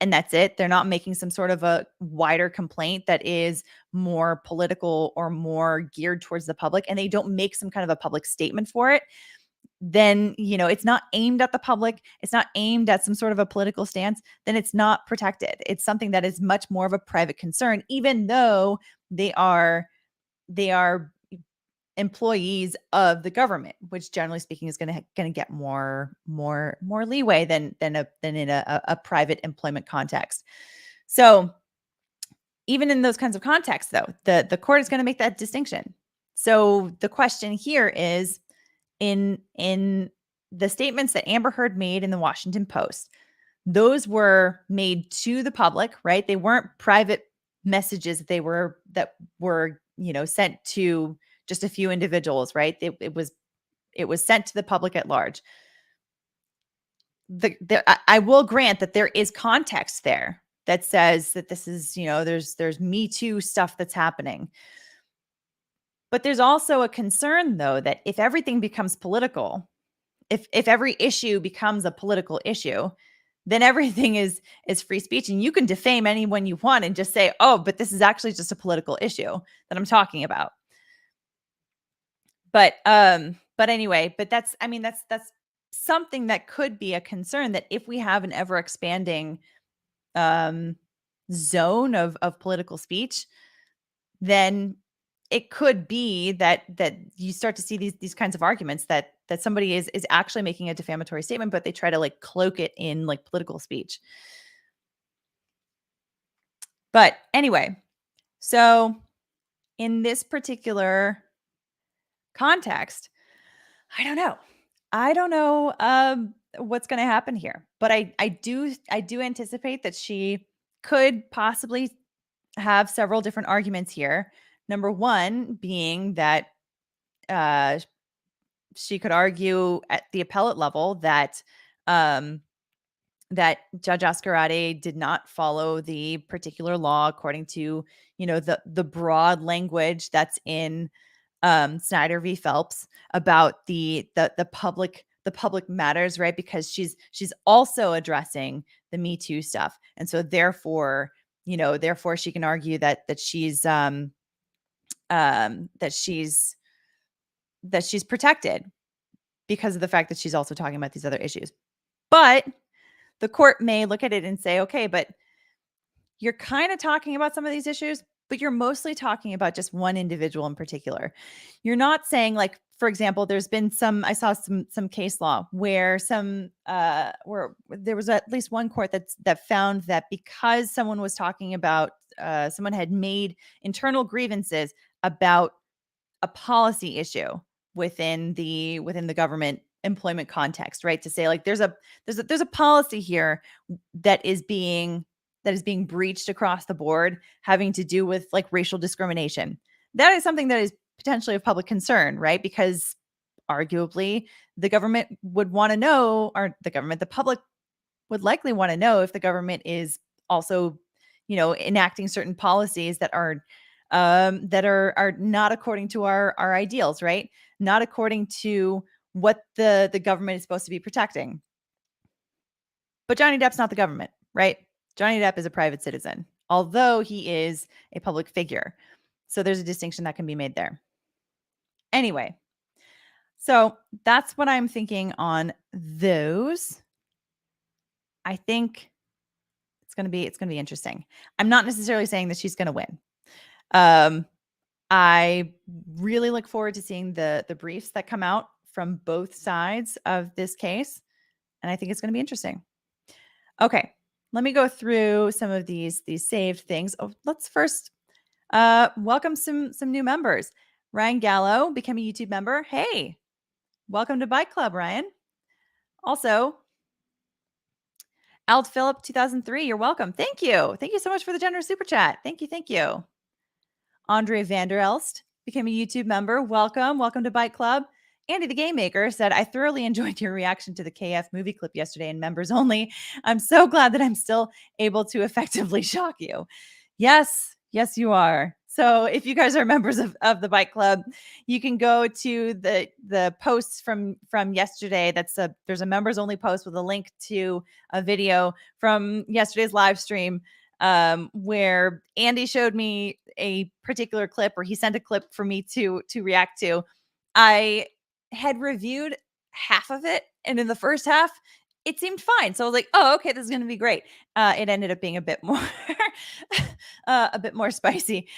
and that's it, they're not making some sort of a wider complaint that is more political or more geared towards the public, and they don't make some kind of a public statement for it, then, it's not aimed at the public. It's not aimed at some sort of a political stance. Then it's not protected. It's something that is much more of a private concern, even though they are employees of the government, which generally speaking is going to get more leeway than in a private employment context. So even in those kinds of contexts, though, the court is going to make that distinction. So the question here is, in the statements that Amber Heard made in the Washington Post, those were made to the public, right? They weren't private messages that were sent to just a few individuals, right? It was sent to the public at large. I will grant that there is context there that says that this is, there's Me Too stuff that's happening. But there's also a concern, though, that if everything becomes political, if every issue becomes a political issue, then everything is free speech, and you can defame anyone you want and just say, oh, but this is actually just a political issue that I'm talking about. But anyway, but that's something that could be a concern, that if we have an ever expanding zone of political speech, then it could be that you start to see these kinds of arguments that somebody is actually making a defamatory statement, but they try to cloak it in political speech. But anyway, so in this particular context, I don't know what's going to happen here, but I do anticipate that she could possibly have several different arguments here. Number one being that she could argue at the appellate level that that Judge Azcarate did not follow the particular law according to, the broad language that's in Snyder v. Phelps about the public matters, right? Because she's also addressing the Me Too stuff, and so therefore she can argue that she's protected because of the fact that she's also talking about these other issues. But the court may look at it and say, okay, but you're kind of talking about some of these issues, but you're mostly talking about just one individual in particular. You're not saying, for example, there's been I saw some case law where where there was at least one court that found that because someone was talking about, someone had made internal grievances about a policy issue within the government employment context, right? To say there's a policy here that is being breached across the board, having to do with racial discrimination. That is something that is potentially of public concern, right? Because arguably the government would want to know, or the public would likely want to know, if the government is also, enacting certain policies that are not according to our ideals, right? Not according to what the government is supposed to be protecting. But Johnny Depp's not the government, right? Johnny Depp is a private citizen, although he is a public figure. So there's a distinction that can be made there. Anyway, so that's what I'm thinking on those. I think it's going to be interesting. I'm not necessarily saying that she's going to win. I really look forward to seeing the briefs that come out from both sides of this case, and I think it's going to be interesting. Okay, let me go through some of these saved things. Oh, let's first welcome some new members. Ryan Gallo became a YouTube member. Hey, welcome to Bike Club, Ryan. Also, Ald Phillip 2003, you're welcome. Thank you. Thank you so much for the generous super chat. Thank you. Andre Vander Elst became a YouTube member. Welcome to Bike Club. Andy the Game Maker said, I thoroughly enjoyed your reaction to the KF movie clip yesterday in members only. I'm so glad that I'm still able to effectively shock you. Yes, you are. So if you guys are members of the Bike Club, you can go to the posts from yesterday. There's a members only post with a link to a video from yesterday's live stream, where Andy showed me a particular clip, or he sent a clip for me to react to. I had reviewed half of it. And in the first half, it seemed fine. So I was like, oh, okay, this is going to be great. It ended up being a bit more, a bit more spicy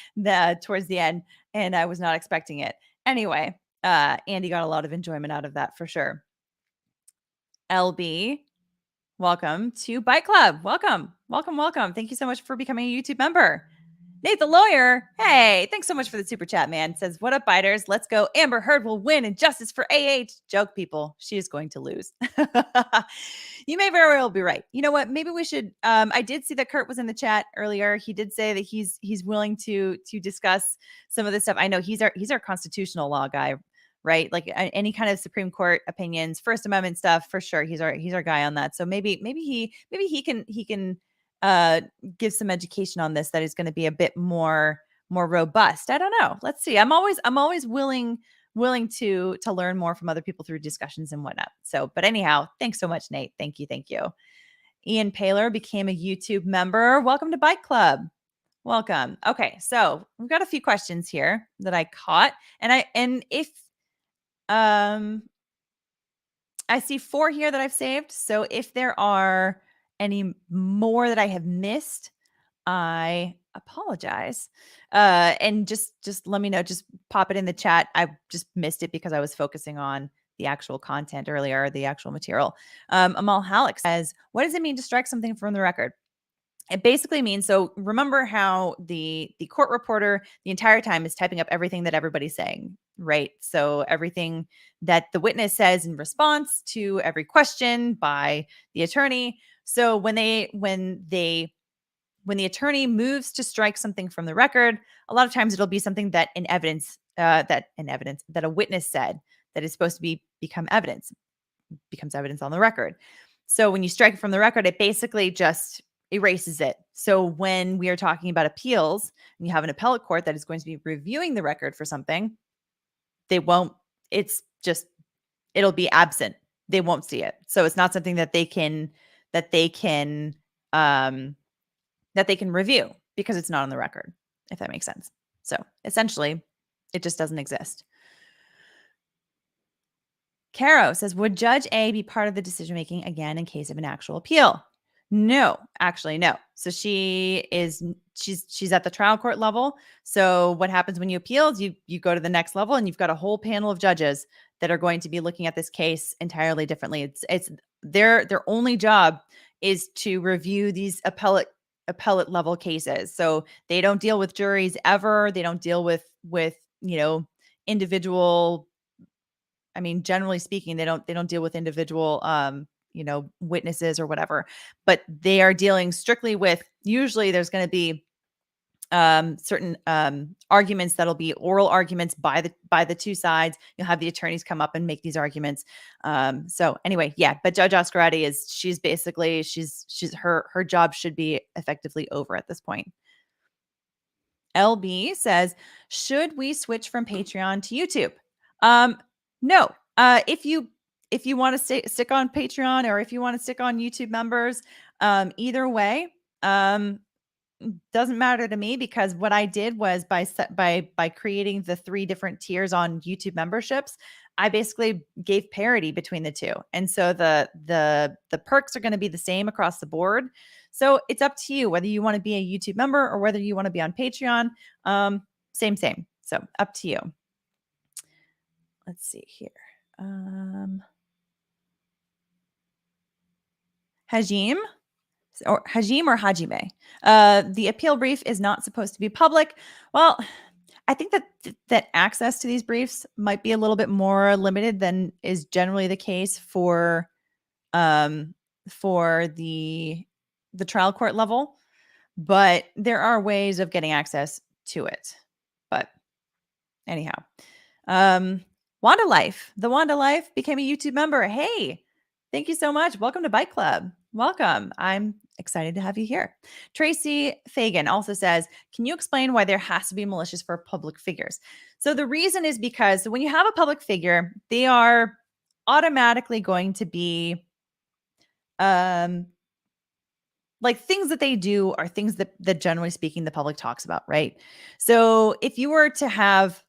towards the end. And I was not expecting it. Anyway, Andy got a lot of enjoyment out of that for sure. LB, welcome to Bite Club. Welcome, welcome, welcome. Thank you so much for becoming a YouTube member. Nate the lawyer, hey, thanks so much for the super chat, man. Says, what up, biters? Let's go. Amber Heard will win and justice for AH. Joke, people. She is going to lose. You may very well be right. You know what? Maybe we should. I did see that Kurt was in the chat earlier. He did say that he's willing to discuss some of this stuff. I know he's our constitutional law guy, right? Like any kind of Supreme Court opinions, First Amendment stuff, for sure. He's our guy on that. So maybe he can give some education on this that is going to be a bit more robust. I don't know. Let's see. I'm always willing to learn more from other people through discussions and whatnot. So, but anyhow, thanks so much, Nate. Thank you. Ian Paler became a YouTube member. Welcome to Bike Club. Welcome. Okay, so we've got a few questions here that I caught, and if I see 4 here that I've saved. So if there are any more that I have missed, I apologize. And just let me know, just pop it in the chat. I just missed it because I was focusing on the actual content earlier, the actual material. Amal Halleck says, what does it mean to strike something from the record? It basically means, so remember how the court reporter the entire time is typing up everything that everybody's saying, right? So everything that the witness says in response to every question by the attorney. So when the attorney moves to strike something from the record, a lot of times it'll be something that that a witness said that is supposed to becomes evidence on the record. So when you strike it from the record, it basically just erases it. So when we are talking about appeals and you have an appellate court that is going to be reviewing the record for something, it'll be absent. They won't see it. So it's not something that they can review because it's not on the record, if that makes sense. So essentially, it just doesn't exist. Caro says, would Judge A be part of the decision-making again in case of an actual appeal? No, actually, no. So she's at the trial court level. So what happens when you appeal is you go to the next level and you've got a whole panel of judges that are going to be looking at this case entirely differently. It's their only job is to review these appellate level cases. So they don't deal with juries ever. They don't deal with individual. I mean, generally speaking, they don't deal with individual witnesses or whatever, but they are dealing strictly with, usually there's going to be certain arguments that'll be oral arguments by the two sides. You'll have the attorneys come up and make these arguments. So anyway, yeah, but Judge Azcarate she's basically her job should be effectively over at this point. LB says, should we switch from Patreon to YouTube? No. If you want to stick on Patreon or if you want to stick on YouTube members, either way, doesn't matter to me, because what I did was by creating the 3 different tiers on YouTube memberships, I basically gave parity between the two. And so the perks are going to be the same across the board. So it's up to you whether you want to be a YouTube member or whether you want to be on Patreon. Same. So up to you. Let's see here. Hajime or Hajime. The appeal brief is not supposed to be public. Well, I think that access to these briefs might be a little bit more limited than is generally the case for the trial court level, but there are ways of getting access to it. But anyhow, Wanda Life. The Wanda Life became a YouTube member. Hey, thank you so much. Welcome to Bike Club. Welcome. I'm excited to have you here. Tracy Fagan also says, can you explain why there has to be malicious for public figures? So the reason is because when you have a public figure, they are automatically going to be like things that they do are things that generally speaking the public talks about, right? So if you were to have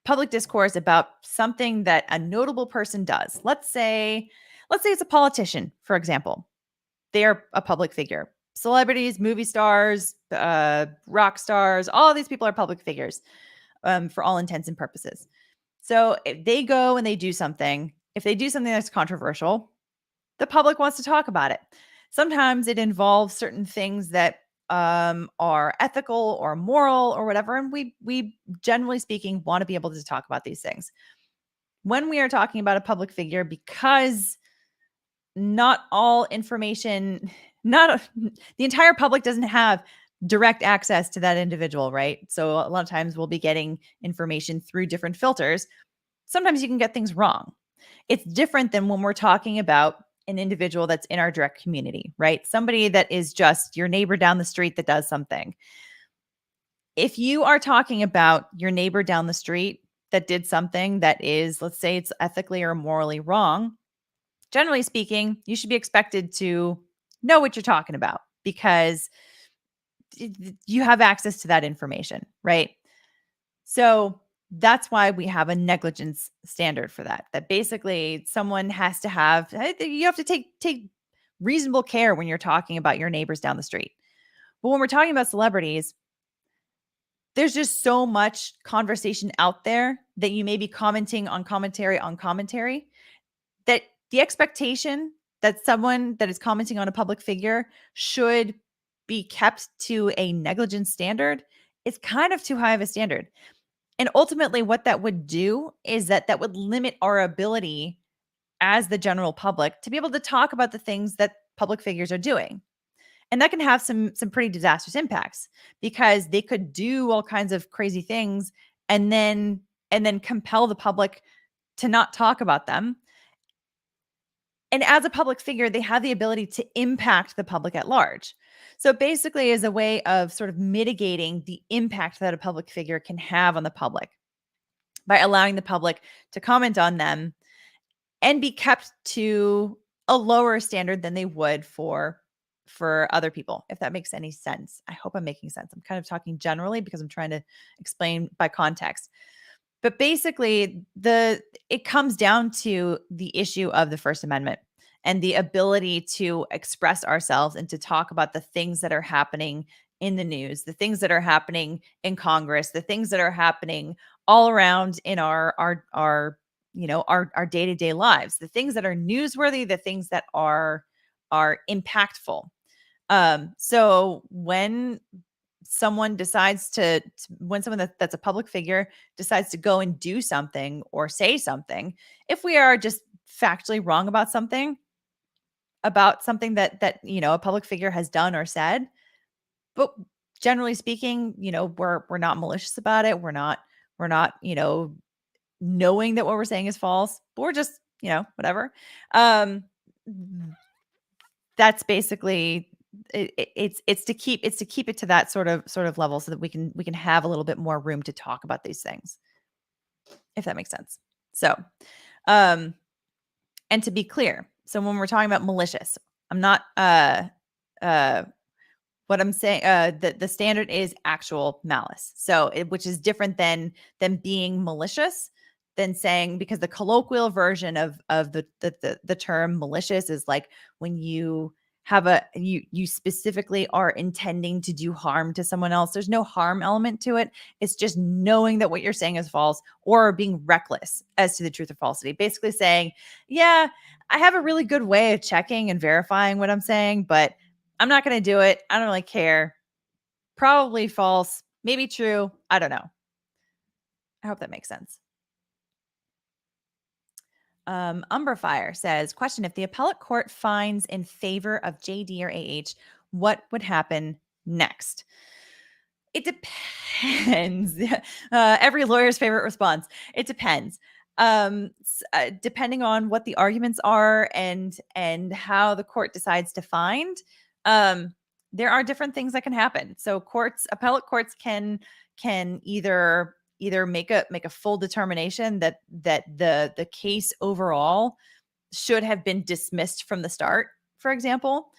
public discourse about something that a notable person does. Let's say it's a politician, for example. They're a public figure. Celebrities, movie stars, rock stars, all of these people are public figures for all intents and purposes. So if they go and they do something, if they do something that's controversial, the public wants to talk about it. Sometimes it involves certain things that are ethical or moral or whatever. And we generally speaking want to be able to talk about these things. When we are talking about a public figure, because not all information, the entire public doesn't have direct access to that individual, right? So a lot of times we'll be getting information through different filters. Sometimes you can get things wrong. It's different than when we're talking about an individual that's in our direct community, right? Somebody that is just your neighbor down the street that does something. If you are talking about your neighbor down the street that did something that is, let's say it's ethically or morally wrong, generally speaking, you should be expected to know what you're talking about because you have access to that information, right? So that's why we have a negligence standard for that. That basically someone has to have, you have to take reasonable care when you're talking about your neighbors down the street. But when we're talking about celebrities, there's just so much conversation out there that you may be commenting on commentary that the expectation that someone that is commenting on a public figure should be kept to a negligence standard is kind of too high of a standard. And ultimately, what that would do is that would limit our ability as the general public to be able to talk about the things that public figures are doing. And that can have some pretty disastrous impacts because they could do all kinds of crazy things and then compel the public to not talk about them. And as a public figure, they have the ability to impact the public at large. So basically is a way of sort of mitigating the impact that a public figure can have on the public by allowing the public to comment on them and be kept to a lower standard than they would for other people, if that makes any sense. I hope I'm making sense. I'm kind of talking generally because I'm trying to explain by context. But basically, it comes down to the issue of the First Amendment and the ability to express ourselves and to talk about the things that are happening in the news, the things that are happening in Congress, the things that are happening all around in our day-to-day lives, the things that are newsworthy, the things that are impactful. So when someone decides when someone that's a public figure decides to go and do something or say something, if we are just factually wrong about something that a public figure has done or said, but generally speaking, we're not malicious about it. We're not knowing that what we're saying is false, but we're just, whatever. That's basically it's to keep it to that sort of level so that we can have a little bit more room to talk about these things, if that makes sense. So, and to be clear, so when we're talking about malicious, I'm not what I'm saying, the standard is actual malice. So, which is different than being malicious, than saying, because the colloquial version of the term malicious is like when you have you specifically are intending to do harm to someone else. There's no harm element to it. It's just knowing that what you're saying is false or being reckless as to the truth or falsity. Basically saying, yeah, I have a really good way of checking and verifying what I'm saying, but I'm not going to do it. I don't really care. Probably false, maybe true. I don't know. I hope that makes sense. Umberfire says, question, if the appellate court finds in favor of JD or AH, what would happen next? It depends. Every lawyer's favorite response. It depends. Depending on what the arguments are and how the court decides to find, there are different things that can happen. So appellate courts can either make a full determination that the case overall should have been dismissed from the start, for example.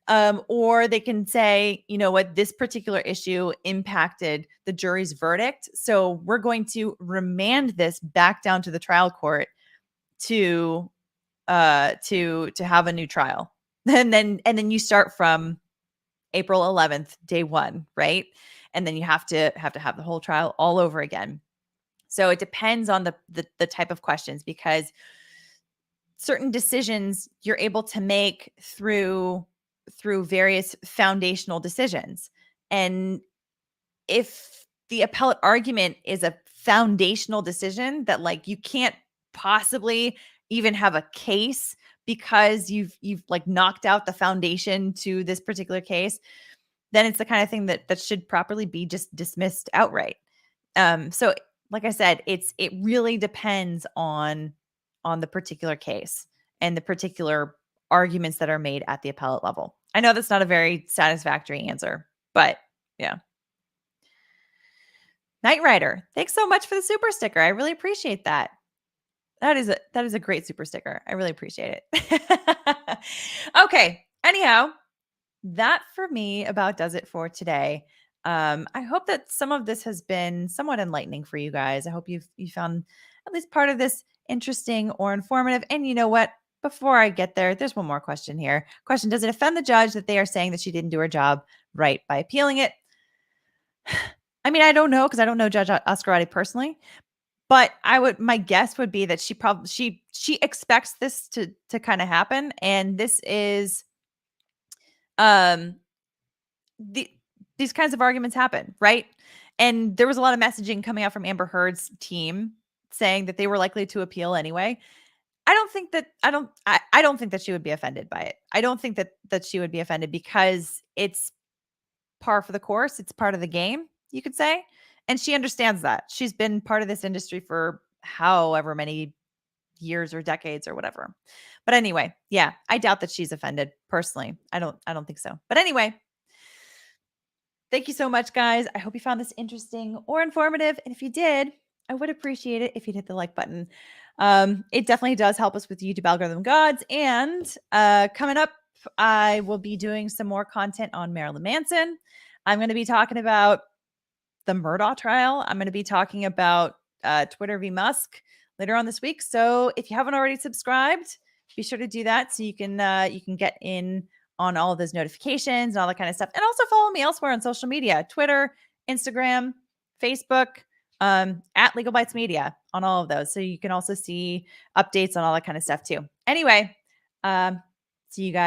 Or they can say, you know what, this particular issue impacted the jury's verdict, so we're going to remand this back down to the trial court to have a new trial. And then you start from April 11th, day one, right? And then you have to have the whole trial all over again. So it depends on the type of questions, because certain decisions you're able to make through various foundational decisions. And if the appellate argument is a foundational decision that like you can't possibly even have a case because you've like knocked out the foundation to this particular case, then it's the kind of thing that should properly be just dismissed outright. So like I said, it really depends on the particular case and the particular arguments that are made at the appellate level. I know that's not a very satisfactory answer, but yeah. Knight Rider, thanks so much for the super sticker. I really appreciate that. That is a great super sticker. I really appreciate it. Okay. Anyhow, that for me about does it for today. I hope that some of this has been somewhat enlightening for you guys. I hope you found at least part of this interesting or informative. And you know what? Before I get there, there's one more question here. Question: does it offend the judge that they are saying that she didn't do her job right by appealing it? I mean, I don't know, because I don't know Judge Azcarate personally, but my guess would be that she expects this to kind of happen, and this is these kinds of arguments happen, right? And there was a lot of messaging coming out from Amber Heard's team saying that they were likely to appeal anyway. I don't think that she would be offended by it. I don't think that she would be offended, because it's par for the course. It's part of the game, you could say. And she understands that. She's been part of this industry for however many years or decades or whatever. But anyway, yeah, I doubt that she's offended personally. I don't think so. But anyway, thank you so much, guys. I hope you found this interesting or informative. And if you did, I would appreciate it if you'd hit the like button. It definitely does help us with the YouTube algorithm gods. And coming up, I will be doing some more content on Marilyn Manson. I'm going to be talking about the Murdaugh trial. I'm going to be talking about Twitter v. Musk later on this week. So if you haven't already subscribed, be sure to do that so you can get in on all of those notifications and all that kind of stuff. And also follow me elsewhere on social media: Twitter, Instagram, Facebook, at Legal Bites Media, on all of those. So you can also see updates on all that kind of stuff too. Anyway, see you guys.